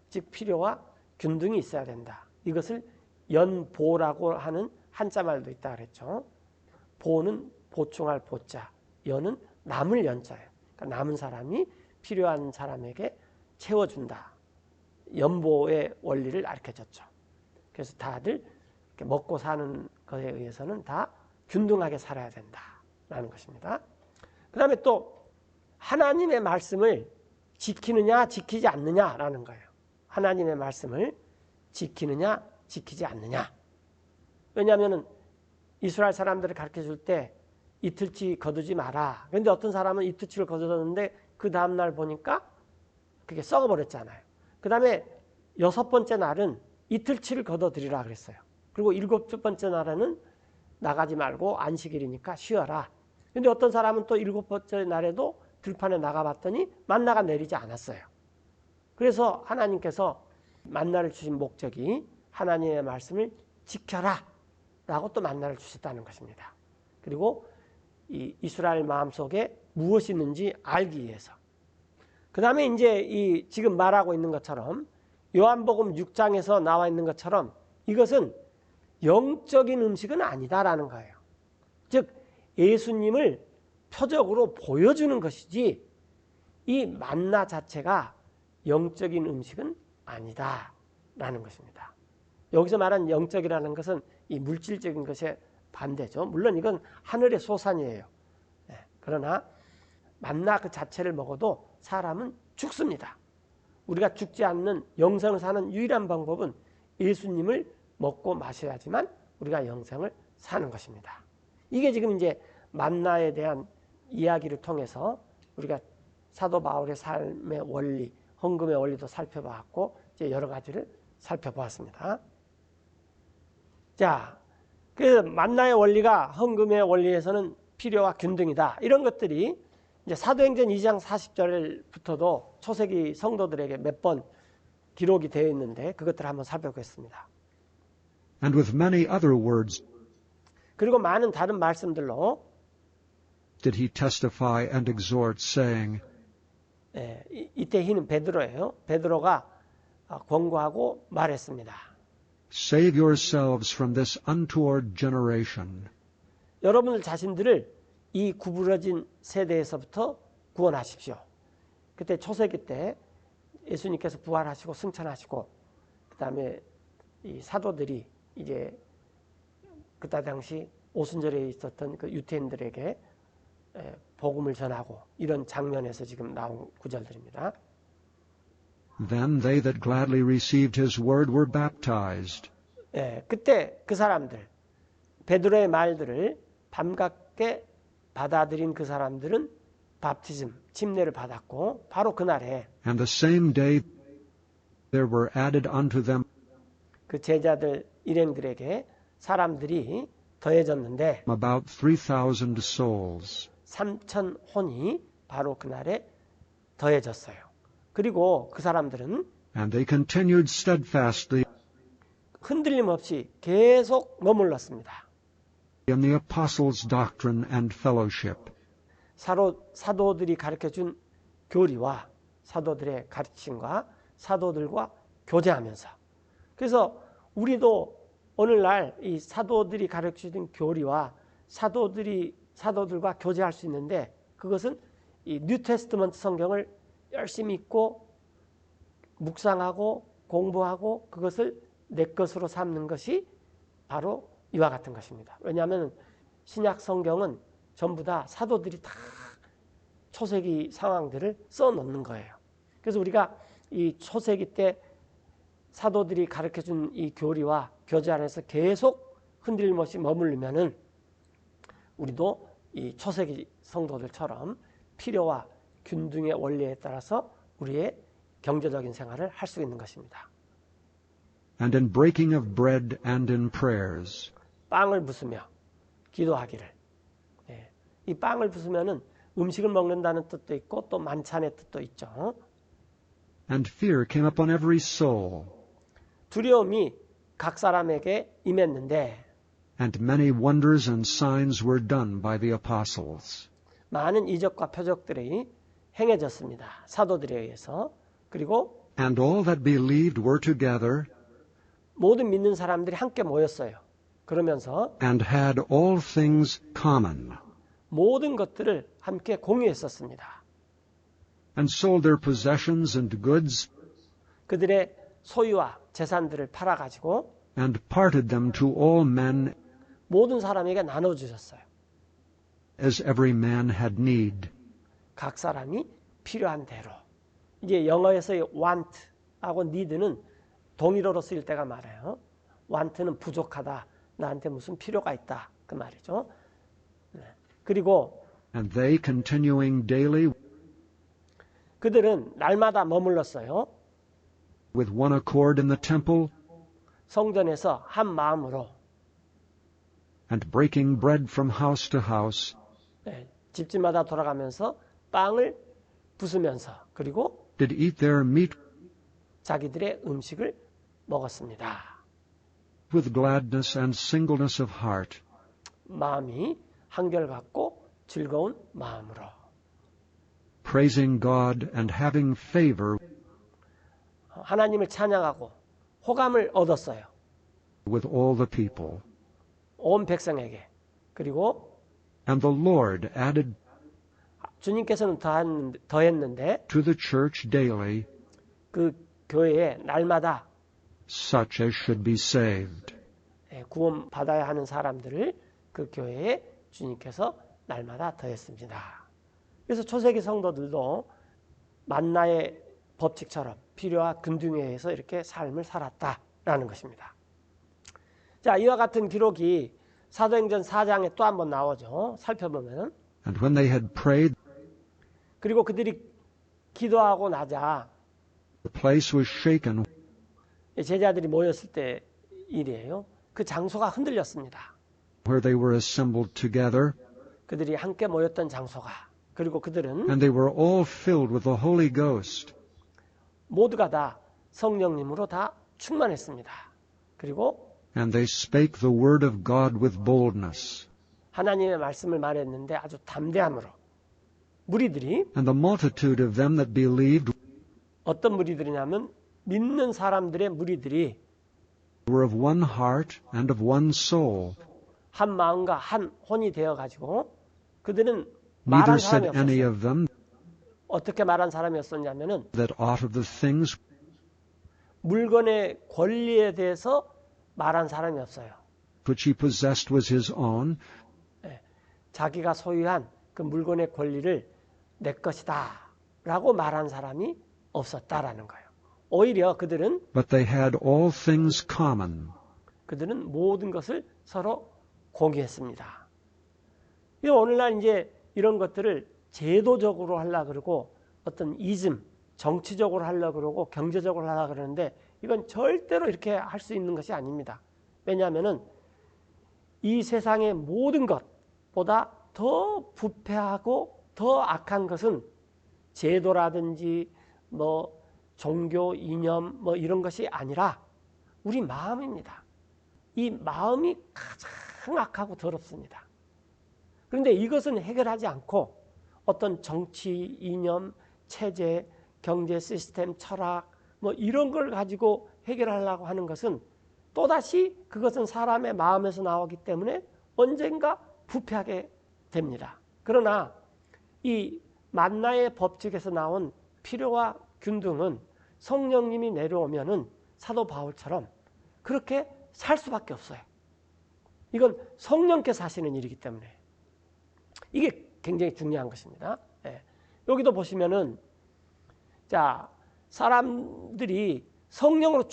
즉 필요와 균등이 있어야 된다. 이것을 연보라고 하는 한자말도 있다 그랬죠. 보는 보충할 보자, 연은 남을 연자예요. 그러니까 남은 사람이 필요한 사람에게 채워준다. 연보의 원리를 가르쳐줬죠. 그래서 다들 먹고 사는 것에 의해서는 다 균등하게 살아야 된다라는 것입니다. 그 다음에 또 하나님의 말씀을 지키느냐 지키지 않느냐라는 거예요. 하나님의 말씀을 지키느냐 지키지 않느냐. 왜냐하면 이스라엘 사람들을 가르쳐줄 때 이틀치 거두지 마라. 그런데 어떤 사람은 이틀치를 거두었는데 그 다음날 보니까 그게 썩어버렸잖아요. 그 다음에 6번째 날은 이틀치를 거둬들이라 그랬어요. 그리고 7번째 날에는 나가지 말고 안식일이니까 쉬어라. 그런데 어떤 사람은 또 7번째 날에도 들판에 나가봤더니 만나가 내리지 않았어요. 그래서 하나님께서 만나를 주신 목적이 하나님의 말씀을 지켜라 라고 또 만나를 주셨다는 것입니다. 그리고 이 이스라엘 마음속에 무엇이 있는지 알기 위해서. 그 다음에 이제 이 지금 말하고 있는 것처럼 요한복음 6장에서 나와 있는 것처럼 이것은 영적인 음식은 아니다라는 거예요. 즉 예수님을 표적으로 보여주는 것이지 이 만나 자체가 영적인 음식은 아니다라는 것입니다. 여기서 말하는 영적이라는 것은 이 물질적인 것의 반대죠. 물론 이건 하늘의 소산이에요. 그러나 만나 그 자체를 먹어도 사람은 죽습니다. 우리가 죽지 않는 영생을 사는 유일한 방법은 예수님을 먹고 마셔야지만 우리가 영생을 사는 것입니다. 이게 지금 이제 만나에 대한 이야기를 통해서 우리가 사도 바울의 삶의 원리, 헌금의 원리도 살펴봤고 이제 여러 가지를 살펴보았습니다. 자, 그래서 만나의 원리가 헌금의 원리에서는 필요와 균등이다. 이런 것들이 이제 사도행전 2장 40절부터도 초세기 성도들에게 몇 번 기록이 되어 있는데 그것들을 한번 살펴보겠습니다. And with many other words 그리고 많은 다른 말씀들로 did he testify and exhort, saying, 이때 희는 베드로예요. 베드로가 권고하고 말했습니다. Save yourselves from this untoward generation. 여러분들 자신들을 이 구부러진 세대에서부터 구원하십시오. 그때 초세기 때 예수님께서 부활하시고 승천하시고 그 다음에 이 사도들이 이제 그때 당시 오순절에 있었던 그 유태인들에게 복음을 전하고 이런 장면에서 지금 나온 구절들입니다. Then they that gladly received his word were baptized. 그때 그 사람들 베드로의 말들을 반갑게 받아들인 그 사람들은 밥티즘, 침례를 받았고 바로 그날에 And the same day there were added unto them 그 제자들 일행들에게 사람들이 더해졌는데 about 3,000 souls. 3,000 혼이 바로 그날에 더해졌어요. 그리고 그 사람들은 And they continued steadfastly 흔들림 없이 계속 머물렀습니다. in the apostles' doctrine and fellowship. 사도들이 가르쳐준 교리와 사도들의 가르침과 사도들과 교제하면서 그래서 우리도 오늘날 이 사도들이 가르쳐준 교리와 사도들과 교제할 수 있는데 그것은 이 뉴테스트먼트 성경을 열심히 읽고 묵상하고 공부하고 그것을 내 것으로 삼는 것이 바로 이와 같은 것입니다. 왜냐하면 신약 성경은 전부 다 사도들이 다 초세기 상황들을 써놓는 거예요. 그래서 우리가 이 초세기 때 사도들이 가르쳐준 이 교리와 교제 안에서 계속 흔들림 없이 머물르면은 우리도 이 초세기 성도들처럼 필요와 균등의 원리에 따라서 우리의 경제적인 생활을 할 수 있는 것입니다. And in breaking of bread and in prayers. 빵을 부수며 기도하기를. 이 빵을 부수면은 음식을 먹는다는 뜻도 있고 또 만찬의 뜻도 있죠. And fear came upon every soul. 두려움이 각 사람에게 임했는데 And many wonders and signs were done by the apostles. 많은 이적과 표적들이 행해졌습니다. 사도들에 의해서. 그리고 And all that believed were together 모든 믿는 사람들이 함께 모였어요. 그러면서 and had all things common. 모든 것들을 함께 공유했었습니다. And sold their possessions and goods 그들의 소유와 재산들을 팔아가지고 and parted them to all men 모든 사람에게 나눠주셨어요. as every man had need. 각 사람이 필요한 대로. 이제 영어에서의 want하고 need는 동일어로 쓰일 때가 많아요. want는 부족하다. 나한테 무슨 필요가 있다. 그 말이죠. 그리고 And they continuing daily 그들은 날마다 머물렀어요. with one accord in the temple 성전에서 한 마음으로 and breaking bread from house to house 집집마다 돌아가면서 빵을 부수면서 그리고 did eat their meat 자기들의 음식을 먹었습니다. with gladness and singleness of heart, 마음이 한결같고 즐거운 마음으로 praising God and having favor 하나님을 찬양하고 호감을 얻었어요. with all the people. 온 백성에게. 그리고 And the Lord added 주님께서는 더했는데 to the church daily 그 교회에 날마다 such as should be saved. 구원 받아야 하는 사람들을 그 교회에 주님께서 날마다 더했습니다. 그래서 초세기 성도들도 만나의 법칙처럼 필요와 근둥에 의해서 이렇게 삶을 살았다라는 것입니다. 자, 이와 같은 기록이 사도행전 4장에 또 한번 나오죠. 살펴보면. And when they had prayed, 그리고 그들이 기도하고 나자 the place was shaken, 제자들이 모였을 때 일이에요. 그 장소가 흔들렸습니다. where they were assembled together, 그들이 함께 모였던 장소가. 그리고 그들은 and they were all filled with the Holy Ghost, 모두가 다 성령님으로 다 충만했습니다. 그리고 and they spake the word of God with boldness. 하나님의 말씀을 말했는데 아주 담대함으로 무리들이 And the multitude of them that believed 어떤 무리들이냐면 믿는 사람들의 무리들이 were of one heart and of one soul. 한 마음과 한 혼이 되어가지고 그들은 Neither 말한 사람이 said any 없었어요. of them 어떻게 말한 사람이었었냐면은 that aught of the things 물건의 권리에 대해서 말한 사람이 없어요. which he possessed was his own, 자기가 소유한 그 물건의 권리를 내 것이다 라고 말한 사람이 없었다라는 거예요. 오히려 그들은 but they had all things common. 모든 것을 서로 공유했습니다. 오늘날 이제 이런 것들을 제도적으로 하려고 그러고 어떤 이즘, 정치적으로 하려고 그러고 경제적으로 하려고 그러는데 이건 절대로 이렇게 할 수 있는 것이 아닙니다. 왜냐하면은 이 세상의 모든 것보다 더 부패하고 더 악한 것은 제도라든지 뭐 종교 이념 뭐 이런 것이 아니라 우리 마음입니다. 이 마음이 가장 악하고 더럽습니다. 그런데 이것은 해결하지 않고 어떤 정치 이념, 체제, 경제 시스템, 철학 뭐 이런 걸 가지고 해결하려고 하는 것은 또다시 그것은 사람의 마음에서 나오기 때문에 언젠가 부패하게 됩니다. 그러나 이 만나의 법칙에서 나온 필요와 균등은 성령님이 내려오면은 사도 바울처럼 그렇게 살 수밖에 없어요. 이건 성령께서 하시는 일이기 때문에 이게 굉장히 중요한 것입니다. 여기도 보시면은 자, 사람들이 성령으로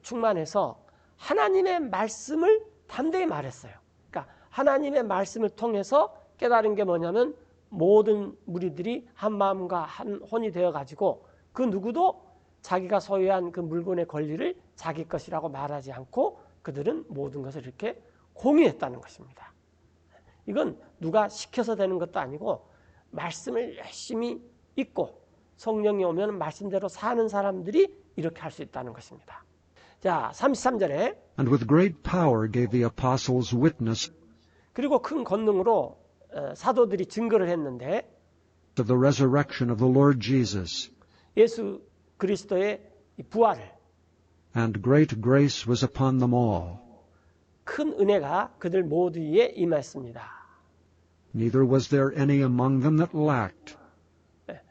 충만해서 하나님의 말씀을 담대히 말했어요. 그러니까 하나님의 말씀을 통해서 깨달은 게 뭐냐면 모든 무리들이 한 마음과 한 혼이 되어가지고 그 누구도 자기가 소유한 그 물건의 권리를 자기 것이라고 말하지 않고 그들은 모든 것을 이렇게 공유했다는 것입니다. 이건 누가 시켜서 되는 것도 아니고 말씀을 열심히 읽고 성령이 오면 말씀대로 사는 사람들이 이렇게 할 수 있다는 것입니다. 자, 33절에 And with great power gave the apostles witness 그리고 큰 권능으로 사도들이 증거를 했는데 of the resurrection of the Lord Jesus, 예수 그리스도의 부활을 and great grace was upon them all. 큰 은혜가 그들 모두 위에 임했습니다. Neither was there any among them that lacked.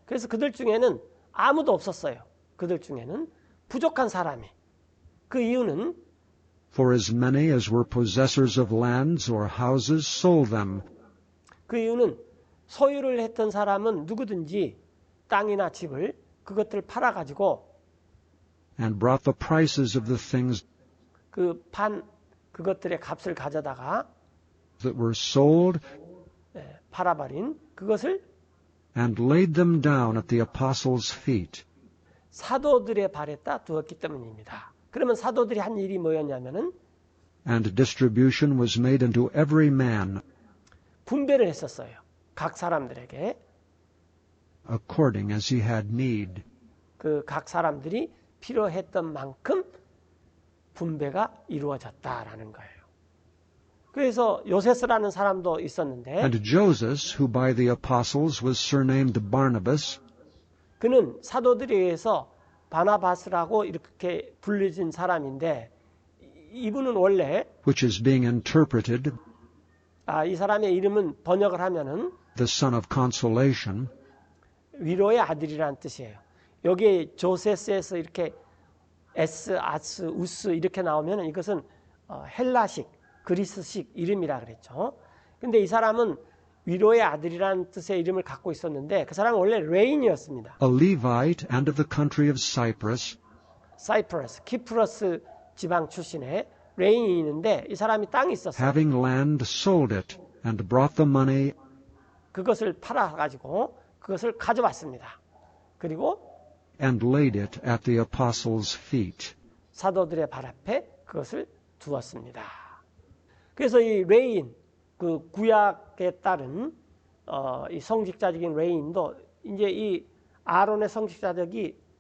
그래서 그들 중에는 아무도 없었어요. 그들 중에는 부족한 사람이. 그 이유는 For as many as were possessors of lands or houses sold them, 그 이유는 소유를 했던 사람은 누구든지 땅이나 집을 그것들을 팔아가지고 and brought the prices of the things 그것들의 값을 가져다가 that were sold 팔아버린 그것을 and laid them down at the apostles' feet. 사도들의 발에다 두었기 때문입니다. 그러면 사도들이 한 일이 뭐였냐면은 And distribution was made unto every man 분배를 했었어요. 각 사람들에게 according as he had need. 그 각 사람들이 필요했던 만큼 분배가 이루어졌다라는 거예요. 그래서 요세스라는 사람도 있었는데 And Joseph, who by the apostles was surnamed Barnabas, 그는 사도들에 의해서 바나바스라고 이렇게 불려진 사람인데 이분은 원래 which is being interpreted 이 사람의 이름은 번역을 하면은 the son of consolation, 위로의 아들이라는 뜻이에요. 여기 조세스에서 이렇게 에스, 아스, 우스 이렇게 나오면 이것은 헬라식, 그리스식 이름이라 그랬죠. 근데 이 사람은 위로의 아들이라는 뜻의 이름을 갖고 있었는데 그 사람은 원래 레인이었습니다. a Levite and of the country of Cyprus, 사이프러스, 키프러스 지방 출신의 레인이 있는데 이 사람이 땅이 있었어요. having land sold it and brought the money 그것을 팔아가지고 그것을 가져왔습니다. 그리고 and laid it at the apostles' feet. 사도들의 발 앞에 그것을 두었습니다. 그래서 이 레인, 그 구약에 따른 이 성직자직인 레인도 이제 이 아론의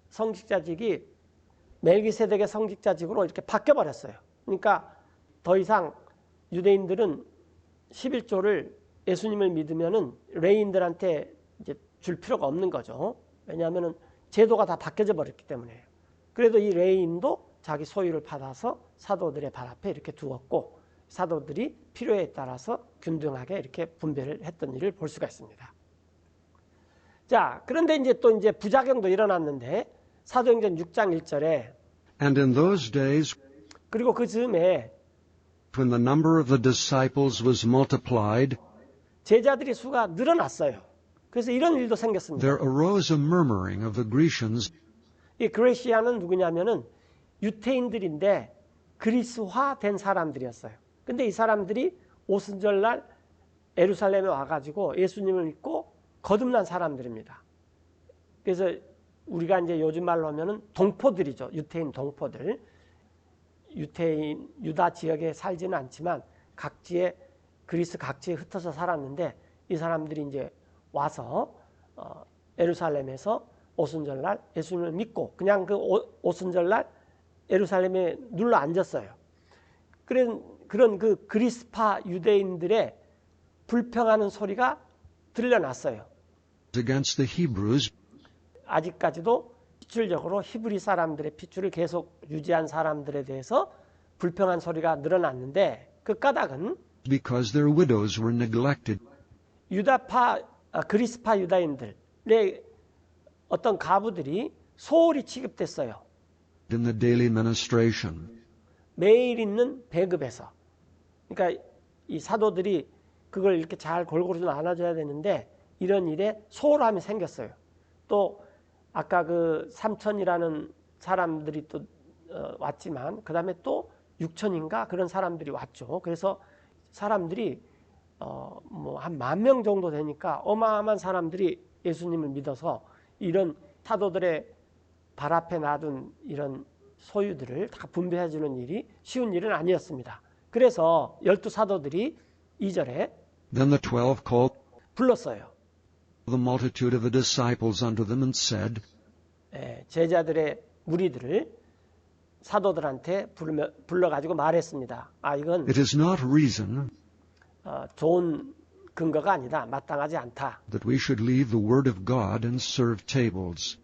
성직자직이 멜기세덱의 성직자직으로 이렇게 바뀌어 버렸어요. 그러니까 더 이상 유대인들은 11조를 예수님을 믿으면은 레인들한테 이제 줄 필요가 없는 거죠. 왜냐하면은 제도가 다 바뀌어져 버렸기 때문에. 그래도 이 레인도 자기 소유를 받아서 사도들의 발 앞에 이렇게 두었고 사도들이 필요에 따라서 균등하게 이렇게 분배를 했던 일을 볼 수가 있습니다. 자, 그런데 이제 또 이제 부작용도 일어났는데 사도행전 6장 1절에 And in those days, 그리고 그 즈음에 when the number of the disciples was multiplied, 제자들의 수가 늘어났어요. 그래서 이런 일도 생겼습니다. there arose a murmuring of the Grecians 이 그레시아는 누구냐면은 유태인들인데 그리스화된 사람들이었어요. 근데 이 사람들이 오순절날 예루살렘에 와가지고 예수님을 믿고 거듭난 사람들입니다. 그래서 우리가 이제 요즘 말로 하면은 동포들이죠. 유태인 동포들. 유다 지역에 살지는 않지만 각지에 그리스 각지에 흩어져 살았는데 이 사람들이 이제 와서 예루살렘에서 오순절날 예수님을 믿고 그냥 그 오순절날 예루살렘에 눌러 앉았어요. 그런 그 그리스파 유대인들의 불평하는 소리가 들려났어요. against the Hebrews, 아직까지도 실질적으로 히브리 사람들의 핏줄을 계속 유지한 사람들에 대해서 불평한 소리가 늘어났는데 그 까닭은 because their widows were neglected, 그리스파 유다인들의 어떤 가부들이 소홀히 취급됐어요. in the daily ministration. 매일 있는 배급에서. 그러니까 이 사도들이 그걸 이렇게 잘 골고루 좀 안아줘야 되는데 이런 일에 소홀함이 생겼어요. 또 아까 그 3천이라는 사람들이 또 왔지만 그 다음에 또 6천인가 그런 사람들이 왔죠. 그래서 사람들이 뭐 한 10,000명 정도 되니까 어마어마한 사람들이 예수님을 믿어서 이런 사도들의 발 앞에 놔둔 이런 소유들을 다 분배해 주는 일이 쉬운 일은 아니었습니다. 그래서 12사도들이 2절에 Then the 12 called 불렀어요. the multitude of the disciples unto them and said, 제자들의 무리들을 사도들한테 불러가지고 말했습니다. 이건 It is not reason 좋은 근거가 아니다. 마땅하지 않다. that we should leave the word of God and serve tables.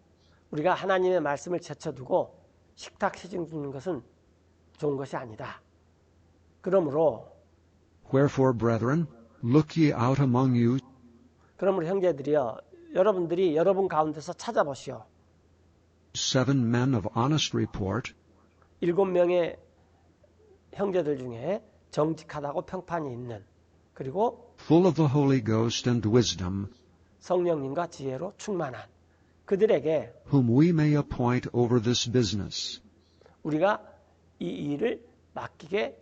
우리가 하나님의 말씀을 제쳐두고 식탁 시중 두는 것은 좋은 것이 아니다. 그러므로 Wherefore, brethren, look ye out among you 형제들이여 여러분들이 여러분 가운데서 찾아보시오. 7 men of honest report, 7명의 형제들 중에 정직하다고 평판이 있는 그리고 full of the Holy Ghost and wisdom, 성령님과 지혜로 충만한 그들에게 whom we may appoint over this business. 우리가 이 일을 맡기게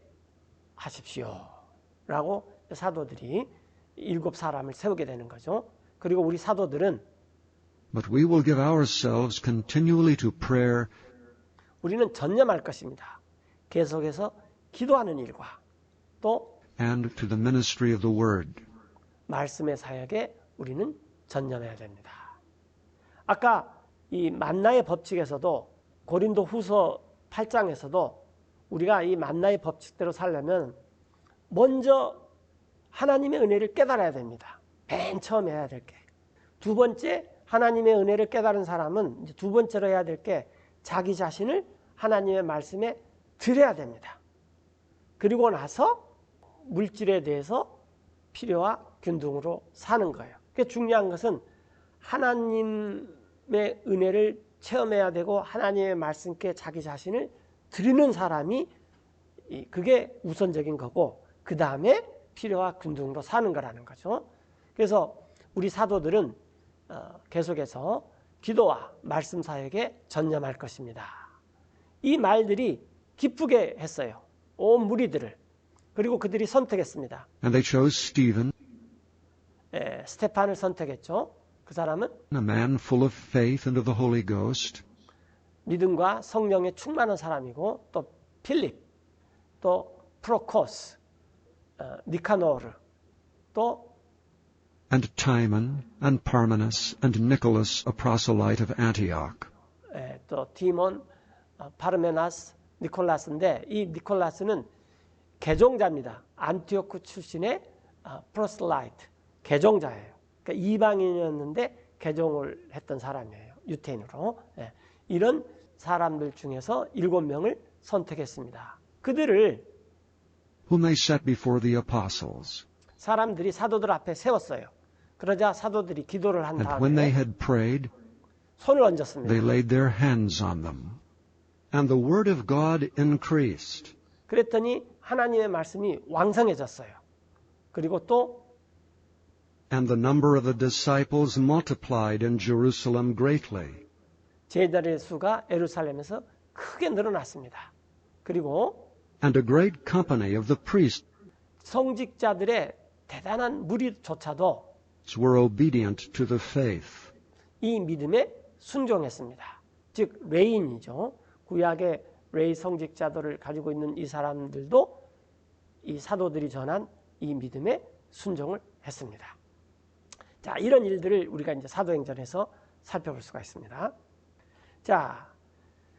하십시오. 라고 사도들이 7사람을 세우게 되는 거죠. 그리고 우리 사도들은 But we will give ourselves continually to prayer 우리는 전념할 것입니다. 계속해서 기도하는 일과 또 and to the ministry of the word. 말씀의 사역에 우리는 전념해야 됩니다. 아까 이 만나의 법칙에서도 고린도 후서 8장에서도 우리가 이 만나의 법칙대로 살려면 먼저 하나님의 은혜를 깨달아야 됩니다. 맨 처음 해야 될 게. 두 번째 하나님의 은혜를 깨달은 사람은 이제 두 번째로 해야 될 게 자기 자신을 하나님의 말씀에 드려야 됩니다. 그리고 나서 물질에 대해서 필요와 균등으로 사는 거예요. 그러니까 중요한 것은 하나님의 은혜를 체험해야 되고 하나님의 말씀께 자기 자신을 드리는 사람이 그게 우선적인 거고 그 다음에 필요와 군중으로 사는 거라는 거죠. 그래서 우리 사도들은 계속해서 기도와 말씀 사역에 전념할 것입니다. 이 말들이 기쁘게 했어요. 온 무리들을. 그리고 그들이 선택했습니다. And they chose Stephen, 스테판을 선택했죠. 그 사람은 a man full of faith and of the Holy Ghost, 믿음과 성령에 충만한 사람이고 또 필립, 또 프로코스, 니카노르, 또 and Timon, and Parmenas, and Nicholas, a proselyte of Antioch. 또 디몬, 파르메나스, 니콜라스인데 이 니콜라스는 개종자입니다. 안티오크 출신의 프로슬라이트, 개종자예요. 그러니까 이방인이었는데 개종을 했던 사람이에요. 유태인으로. 이런 사람들 중에서 7명을 선택했습니다. 그들을 whom they set before the apostles. 사람들이 사도들 앞에 세웠어요. 그러자 사도들이 기도를 한 And when they 다음에 had prayed, 손을 they 얹었습니다. laid their hands on them. And the word of God increased, 그랬더니 하나님의 말씀이 왕성해졌어요. 그리고 또 and the number of the disciples multiplied in Jerusalem greatly. 제자들의 수가 예루살렘에서 크게 늘어났습니다. 그리고 And a great company of the priests 성직자들의 대단한 무리조차도 were obedient to the faith. 이 믿음에 순종했습니다. 즉 레인이죠. 구약의 레이 성직자들을 가지고 있는 이 사람들도 이 사도들이 전한 이 믿음에 순종을 했습니다. 자, 이런 일들을 우리가 이제 사도행전에서 살펴볼 수가 있습니다. 자,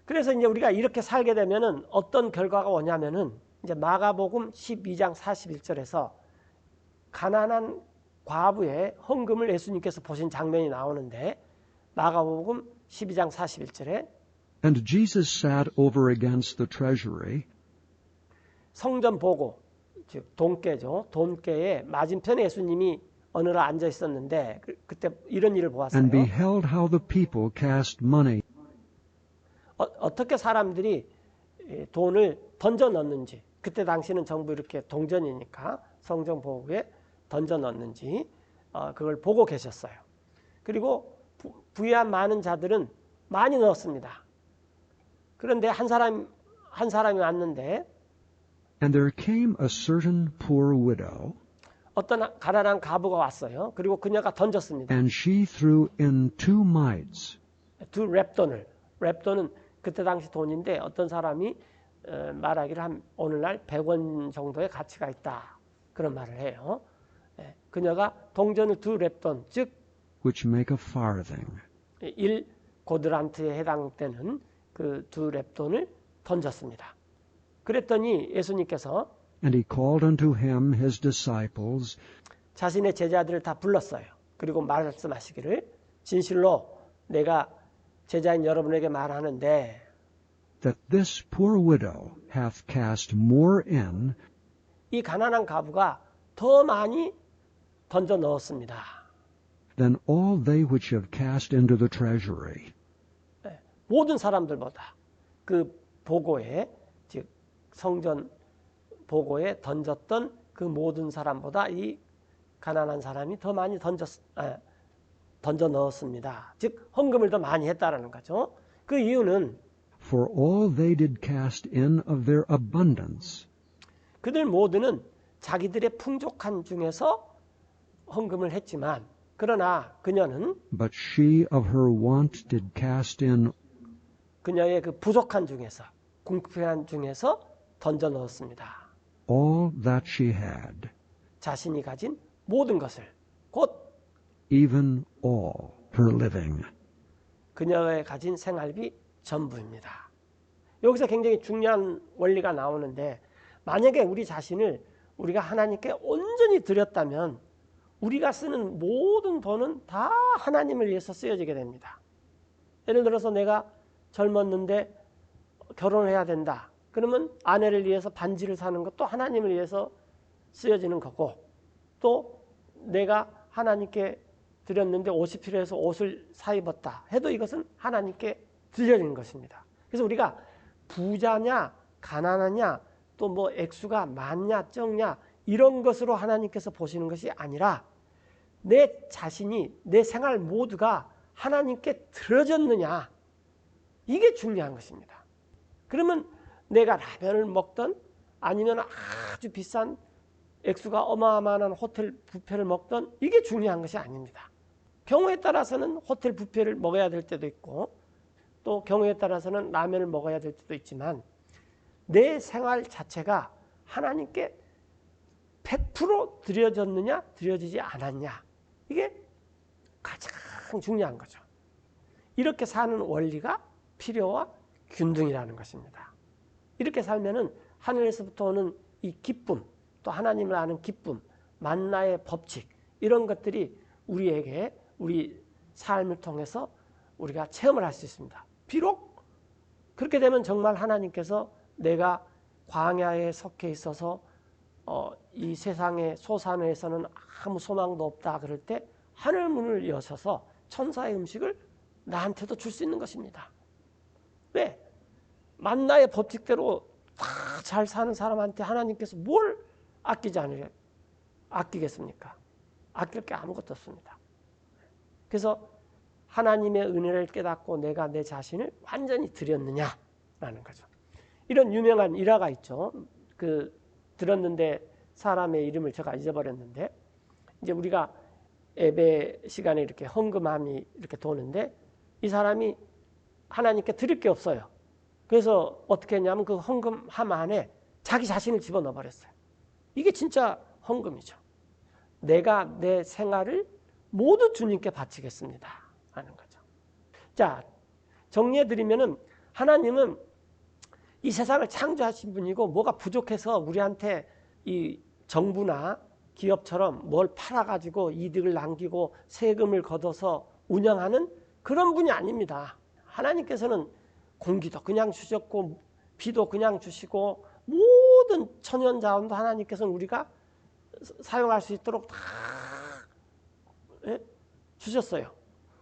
그래서 이제 우리가 이렇게 살게 되면은 어떤 결과가 오냐면은 이제 마가복음 12장 41절에서 가난한 과부의 헌금을 예수님께서 보신 장면이 나오는데 마가복음 12장 41절에 And Jesus sat over against the treasury, 성전 보고 즉 돈깨죠. 돈깨의 맞은편에 예수님이 어느 날 앉아 있었는데 그때 이런 일을 보았어요. and beheld how the people cast money 어떻게 사람들이 돈을 던져 넣는지 그때 당시는 전부 이렇게 동전이니까 성전 보고에 던져 넣는지 그걸 보고 계셨어요. 그리고 부유한 많은 자들은 많이 넣었습니다. 그런데 한 사람이 왔는데 And there came a certain poor widow, 어떤 가난한 과부가 왔어요. 그리고 그녀가 던졌습니다. and she threw in 2 mites. 두 랩돈은 그때 당시 돈인데 어떤 사람이 말하기를 한 오늘날 100원 정도의 가치가 있다. 그런 말을 해요. 그녀가 동전을 2 랩돈, 즉 which make a farthing. 1 고드란트에 해당되는 그 2 랩돈을 던졌습니다. 그랬더니 예수님께서 And he called unto him his disciples, 자신의 제자들을 다 불렀어요. 그리고 말씀하시기를 진실로 내가 제자인 여러분에게 말하는데 that this poor widow hath cast more in 이 가난한 과부가 더 많이 던져 넣었습니다. than all they which have cast into the treasury. 모든 사람들보다 그 보고에 즉 성전 보고에 던졌던 그 모든 사람보다 이 가난한 사람이 더 많이 던져 넣었습니다. 즉 헌금을 더 많이 했다라는 거죠. 그 이유는 For all they did cast in of their abundance, 그들 모두는 자기들의 풍족한 중에서 헌금을 했지만 그러나 그녀는 but she of her want did cast in 그녀의 그 부족한 중에서 궁핍한 중에서 던져 넣었습니다. all that she had, 자신이 가진 모든 것을 곧 even all her living. 그녀의 가진 생활비 전부입니다. 여기서 굉장히 중요한 원리가 나오는데 만약에 우리 자신을 우리가 하나님께 온전히 드렸다면 우리가 쓰는 모든 돈은 다 하나님을 위해서 쓰여지게 됩니다. 예를 들어서 내가 젊었는데 결혼을 해야 된다. 그러면 아내를 위해서 반지를 사는 것도 하나님을 위해서 쓰여지는 거고 또 내가 하나님께 드렸는데 옷이 필요해서 옷을 사 입었다 해도 이것은 하나님께 드려진 것입니다. 그래서 우리가 부자냐 가난하냐 또 뭐 액수가 많냐 적냐 이런 것으로 하나님께서 보시는 것이 아니라 내 자신이 내 생활 모두가 하나님께 드려졌느냐 이게 중요한 것입니다. 그러면 내가 라면을 먹던 아니면 아주 비싼 액수가 어마어마한 호텔 뷔페를 먹던 이게 중요한 것이 아닙니다. 경우에 따라서는 호텔 뷔페를 먹어야 될 때도 있고 또 경우에 따라서는 라면을 먹어야 될 때도 있지만 내 생활 자체가 하나님께 100% 드려졌느냐 드려지지 않았냐 이게 가장 중요한 거죠. 이렇게 사는 원리가 필요와 균등이라는 것입니다. 이렇게 살면은 하늘에서부터 오는 이 기쁨 또 하나님을 아는 기쁨 만나의 법칙 이런 것들이 우리에게 우리 삶을 통해서 우리가 체험을 할 수 있습니다. 비록 그렇게 되면 정말 하나님께서 내가 광야에 속해 있어서 이 세상의 소산에서는 아무 소망도 없다 그럴 때 하늘 문을 여셔서 천사의 음식을 나한테도 줄 수 있는 것입니다. 왜? 만나의 법칙대로 다 잘 사는 사람한테 하나님께서 뭘 아끼겠습니까? 아낄 게 아무것도 없습니다. 그래서 하나님의 은혜를 깨닫고 내가 내 자신을 완전히 드렸느냐라는 거죠. 이런 유명한 일화가 있죠. 들었는데 사람의 이름을 제가 잊어버렸는데 이제 우리가 예배 시간에 이렇게 헌금함이 이렇게 도는데 이 사람이 하나님께 드릴 게 없어요. 그래서 어떻게 했냐면 그 헌금함 안에 자기 자신을 집어넣어 버렸어요. 이게 진짜 헌금이죠. 내가 내 생활을 모두 주님께 바치겠습니다 하는 거죠. 자, 정리해드리면은 하나님은 이 세상을 창조하신 분이고 뭐가 부족해서 우리한테 이 정부나 기업처럼 뭘 팔아가지고 이득을 남기고 세금을 걷어서 운영하는 그런 분이 아닙니다. 하나님께서는 공기도 그냥 주셨고 비도 그냥 주시고 모든 천연자원도 하나님께서는 우리가 사용할 수 있도록 다 주셨어요.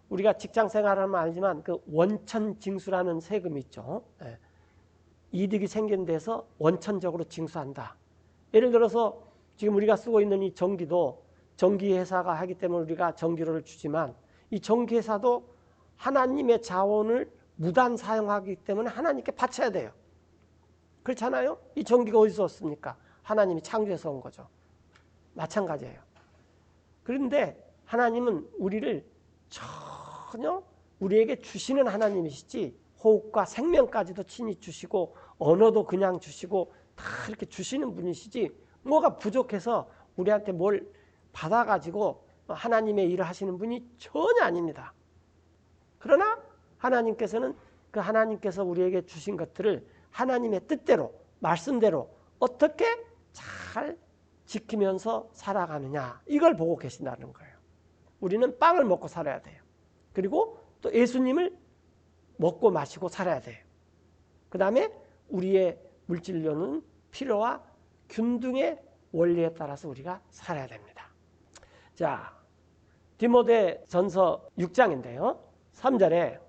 우리가 직장 생활하면 알지만 그 원천징수라는 세금이 있죠. 이득이 생긴 데서 원천적으로 징수한다. 예를 들어서 지금 우리가 쓰고 있는 이 전기도 전기회사가 하기 때문에 우리가 전기료를 주지만 이 전기회사도 하나님의 자원을 무단 사용하기 때문에 하나님께 바쳐야 돼요. 그렇잖아요? 이 전기가 어디서 왔습니까? 하나님이 창조해서 온 거죠. 마찬가지예요. 그런데 하나님은 우리를 전혀 우리에게 주시는 하나님이시지 호흡과 생명까지도 친히 주시고 언어도 그냥 주시고 다 이렇게 주시는 분이시지 뭐가 부족해서 우리한테 뭘 받아가지고 하나님의 일을 하시는 분이 전혀 아닙니다. 그러나 하나님께서는 그 하나님께서 우리에게 주신 것들을 하나님의 뜻대로 말씀대로 어떻게 잘 지키면서 살아가느냐 이걸 보고 계신다는 거예요. 우리는 빵을 먹고 살아야 돼요. 그리고 또 예수님을 먹고 마시고 살아야 돼요. 그 다음에 우리의 물질료는 필요와 균등의 원리에 따라서 우리가 살아야 됩니다. 자, 디모데 전서 6장인데요. 3절에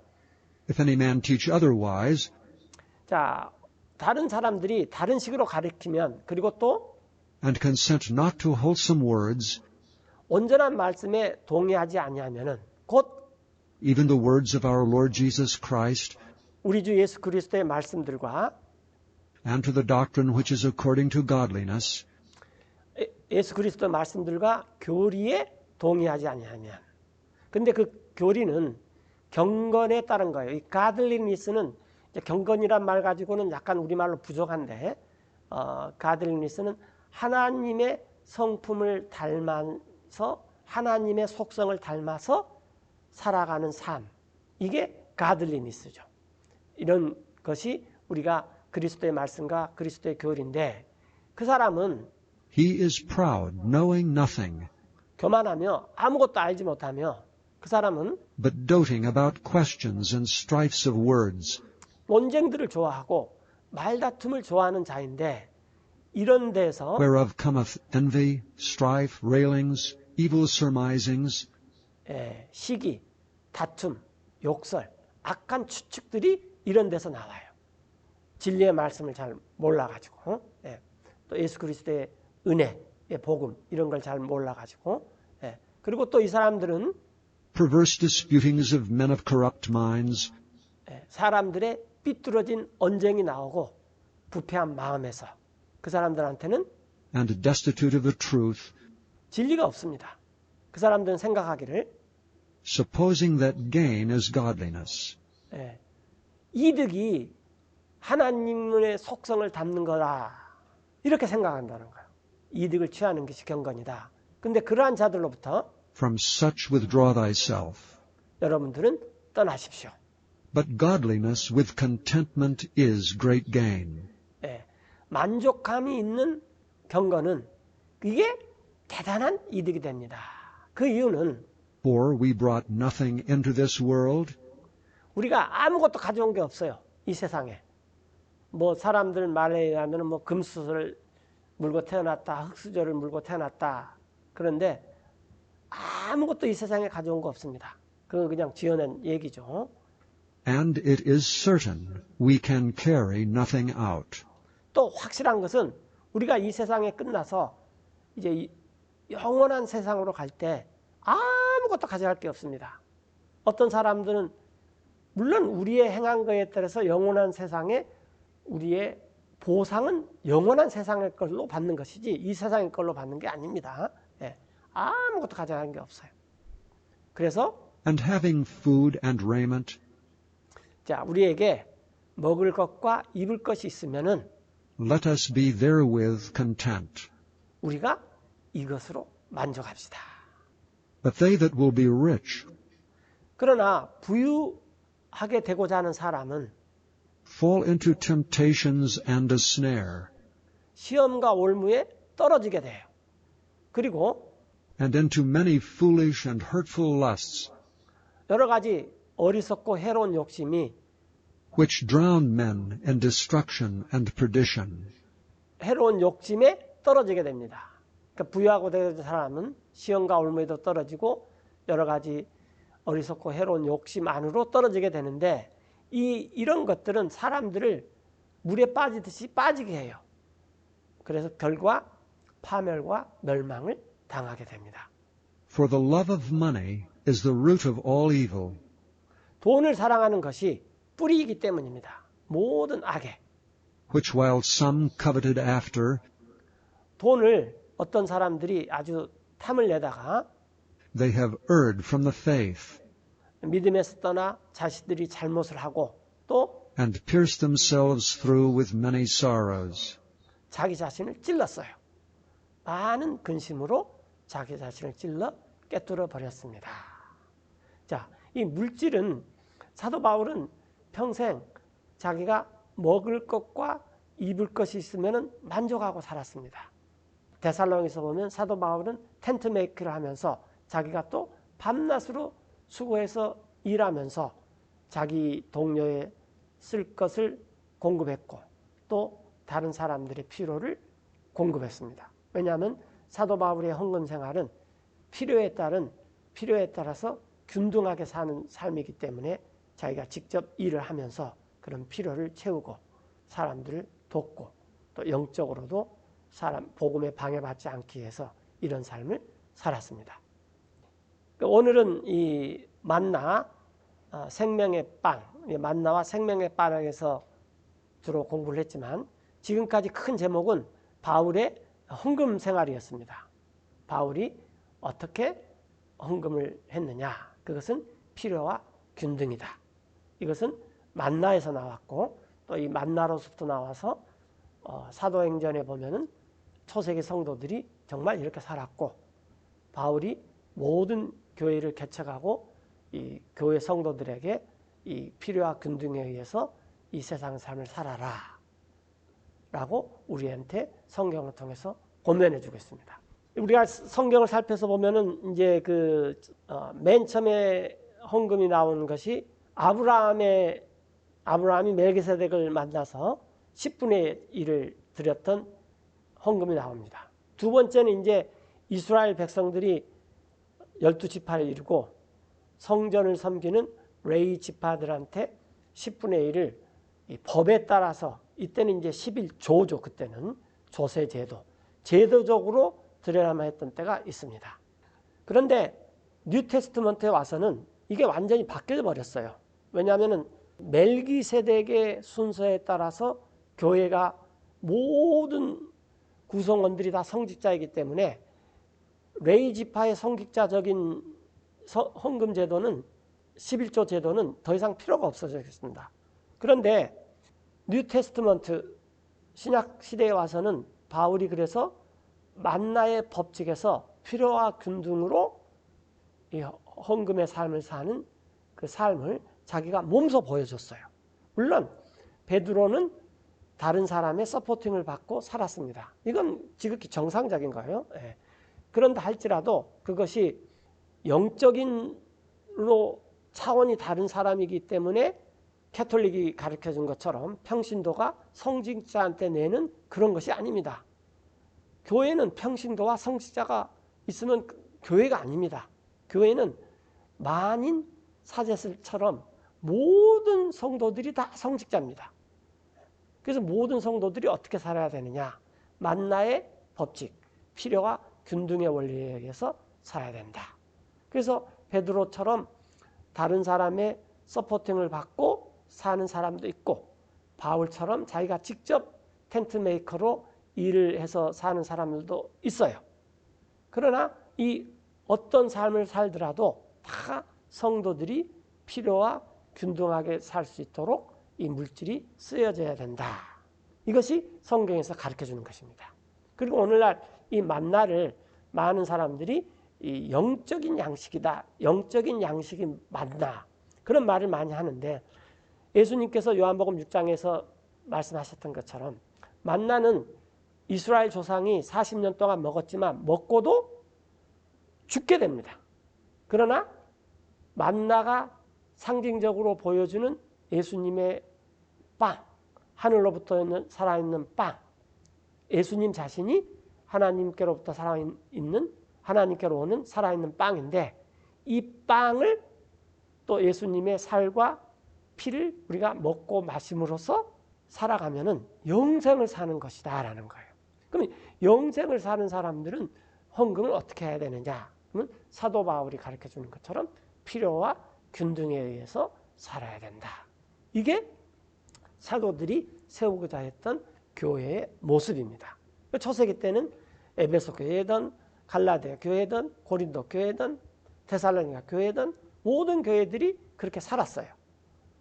If any man teach otherwise, 자, 다른 사람들이 다른 식으로 가르치면 그리고 또 and consent not to wholesome words, 온전한 말씀에 동의하지 아니하면은 곧 even the words of our Lord Jesus Christ, 우리 주 예수 그리스도의 말씀들과 and to the doctrine which is according to godliness, 예수 그리스도의 말씀들과 교리에 동의하지 아니하면. 근데 그 교리는 경건에 따른 거예요. 이 godliness는 경건이란 말 가지고는 약간 우리말로 부족한데 godliness는 하나님의 성품을 닮아서 하나님의 속성을 닮아서 살아가는 삶. 이게 godliness죠. 이런 것이 우리가 그리스도의 말씀과 그리스도의 교리인데 그 사람은 he is proud, knowing nothing, 교만하며 아무것도 알지 못하며 그 사람은 but doting about questions and strifes of words, 논쟁들을 좋아하고 말다툼을 좋아하는 자인데 이런 데서 whereof cometh envy, strife, railings, evil surmisings, 시기, 다툼, 욕설, 악한 추측들이 이런 데서 나와요. 진리의 말씀을 잘 몰라가지고, 또 예수 그리스도의 은혜, 복음 이런 걸 잘 몰라가지고, 그리고 또 이 사람들은 perverse disputings of men of corrupt minds, 사람들의 삐뚤어진 언쟁이 나오고 부패한 마음에서 그 사람들한테는 and destitute of the truth, 진리가 없습니다. 그 사람들은 생각하기를 supposing that gain is godliness. 이득이 하나님의 속성을 담는 거다. 이렇게 생각한다는 거예요. 이득을 취하는 것이 경건이다. 근데 그러한 자들로부터 From such withdraw thyself. 여러분들은 떠나십시오. But godliness with contentment is great gain. 만족감이 있는 경건은 이게 대단한 이득이 됩니다. 그 이유는 For we brought nothing into this world, 우리가 아무것도 가져온 게 없어요. 이 세상에. 뭐 사람들 말에 의하면 뭐 금수저를 물고 태어났다, 흙수저를 물고 태어났다. 그런데 아무것도 이 세상에 가져온 거 없습니다. 그건 그냥 지어낸 얘기죠. and it is certain we can carry nothing out. 또 확실한 것은 우리가 이 세상에 끝나서 이제 영원한 세상으로 갈 때 아무것도 가져갈 게 없습니다. 어떤 사람들은 물론 우리의 행한 거에 따라서 영원한 세상에 우리의 보상은 영원한 세상의 걸로 받는 것이지 이 세상의 걸로 받는 게 아닙니다. 아무것도 가져가는 게 없어요. 그래서 And having food and raiment, 자, 우리에게 먹을 것과 입을 것이 있으면은 let us be therewith content. 우리가 이것으로 만족합시다. But they that will be rich 그러나 부유하게 되고자 하는 사람은 fall into temptations and a snare, 시험과 올무에 떨어지게 돼요. 그리고 and into many foolish and hurtful lusts, 여러 가지 어리석고 해로운 욕심이 which drown men in destruction and perdition. 해로운 욕심에 떨어지게 됩니다. 그러니까 부유하고 되는 사람은 시험과 올무에도 떨어지고 여러 가지 어리석고 해로운 욕심 안으로 떨어지게 되는데 이런 것들은 사람들을 물에 빠지듯이 빠지게 해요. 그래서 결과 파멸과 멸망을 당하게 됩니다. For the love of money is the root of all evil, 돈을 사랑하는 것이 뿌리이기 때문입니다. 모든 악에. which while some coveted after, 돈을 어떤 사람들이 아주 탐을 내다가 they have erred from the faith, 믿음에서 떠나 자신들이 잘못을 하고 또 and pierced themselves through with many sorrows. 자기 자신을 찔렀어요. 많은 근심으로 자기 자신을 찔러 깨뚫어 버렸습니다. 자, 이 물질은 사도 바울은 평생 자기가 먹을 것과 입을 것이 있으면 만족하고 살았습니다. 데살로니가서 보면 사도 바울은 텐트 메이크를 하면서 자기가 또 밤낮으로 수고해서 일하면서 자기 동료에 쓸 것을 공급했고 또 다른 사람들의 필요를 공급했습니다. 왜냐하면 사도 바울의 헌금 생활은 필요에 따라서 균등하게 사는 삶이기 때문에 자기가 직접 일을 하면서 그런 필요를 채우고 사람들을 돕고 또 영적으로도 복음에 방해받지 않기 위해서 이런 삶을 살았습니다. 오늘은 이 만나 생명의 빵, 만나와 생명의 빵에서 주로 공부를 했지만 지금까지 큰 제목은 바울의 헌금 생활이었습니다. 바울이 어떻게 헌금을 했느냐? 그것은 필요와 균등이다. 이것은 만나에서 나왔고 또 이 만나로부터 나와서 사도행전에 보면은 초세기 성도들이 정말 이렇게 살았고 바울이 모든 교회를 개척하고 이 교회 성도들에게 이 필요와 균등에 의해서 이 세상 삶을 살아라 라고 우리한테 성경을 통해서 권면해 주고 있습니다. 우리가 성경을 살펴서 보면은 이제 맨 처음에 헌금이 나오는 것이 아브라함이 멜기세덱을 만나서 10분의 1을 드렸던 헌금이 나옵니다. 두 번째는 이제 이스라엘 백성들이 12지파를 이루고 성전을 섬기는 레위 지파들한테 10분의 1을 이 법에 따라서 이때는 이제 11조죠. 그때는 조세 제도. 제도적으로 드려야만 했던 때가 있습니다. 그런데 뉴 테스트먼트에 와서는 이게 완전히 바뀌어 버렸어요. 왜냐하면 멜기세덱의 순서에 따라서 교회가 모든 구성원들이 다 성직자이기 때문에 레위 지파의 성직자적인 헌금 제도는 11조 제도는 더 이상 필요가 없어졌습니다. 그런데 뉴 테스트먼트 신약 시대에 와서는 바울이 그래서 만나의 법칙에서 필요와 균등으로 이 헌금의 삶을 사는 그 삶을 자기가 몸소 보여줬어요. 물론 베드로는 다른 사람의 서포팅을 받고 살았습니다. 이건 지극히 정상적인 거예요. 예. 그런다 할지라도 그것이 영적인로 차원이 다른 사람이기 때문에 캐톨릭이 가르쳐준 것처럼 평신도가 성직자한테 내는 그런 것이 아닙니다. 교회는 평신도와 성직자가 있으면 교회가 아닙니다. 교회는 만인 사제슬처럼 모든 성도들이 다 성직자입니다. 그래서 모든 성도들이 어떻게 살아야 되느냐? 만나의 법칙, 필요와 균등의 원리에 의해서 살아야 된다. 그래서 베드로처럼 다른 사람의 서포팅을 받고 사는 사람도 있고, 바울처럼 자기가 직접 텐트 메이커로 일을 해서 사는 사람들도 있어요. 그러나 이 어떤 삶을 살더라도 다 성도들이 필요와 균등하게 살 수 있도록 이 물질이 쓰여져야 된다. 이것이 성경에서 가르쳐주는 것입니다. 그리고 오늘날 이 만나를 많은 사람들이 이 영적인 양식이다. 영적인 양식이 만나. 그런 말을 많이 하는데 예수님께서 요한복음 6장에서 말씀하셨던 것처럼 만나는 이스라엘 조상이 40년 동안 먹었지만 먹고도 죽게 됩니다. 그러나 만나가 상징적으로 보여주는 예수님의 빵, 하늘로부터 살아있는 빵, 예수님 자신이 하나님께로부터 살아있는 하나님께로 오는 살아있는 빵인데 이 빵을 또 예수님의 살과 피를 우리가 먹고 마심으로써 살아가면은 영생을 사는 것이다 라는 거예요. 그럼 영생을 사는 사람들은 헌금을 어떻게 해야 되느냐? 그러면 사도 바울이 가르쳐주는 것처럼 필요와 균등에 의해서 살아야 된다. 이게 사도들이 세우고자 했던 교회의 모습입니다. 초세기 때는 에베소 교회든 갈라디아 교회든 고린도 교회든 데살로니가 교회든 모든 교회들이 그렇게 살았어요.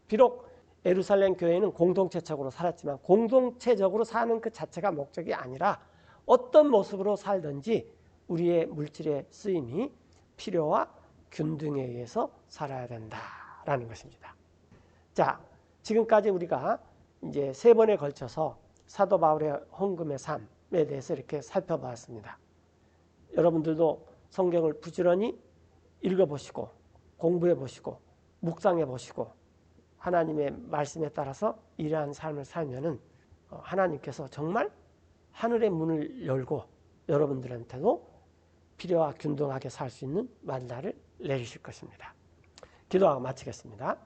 비록 예루살렘 교회는 공동체적으로 살았지만 공동체적으로 사는 그 자체가 목적이 아니라 어떤 모습으로 살든지 우리의 물질의 쓰임이 필요와 균등에 의해서 살아야 된다라는 것입니다. 자, 지금까지 우리가 이제 3번에 걸쳐서 사도 바울의 헌금의 삶에 대해서 이렇게 살펴보았습니다. 여러분들도 성경을 부지런히 읽어보시고 공부해보시고 묵상해보시고 하나님의 말씀에 따라서 이러한 삶을 살면은 하나님께서 정말 하늘의 문을 열고 여러분들한테도 필요와 균등하게 살 수 있는 만나를 내리실 것입니다. 기도하고 마치겠습니다.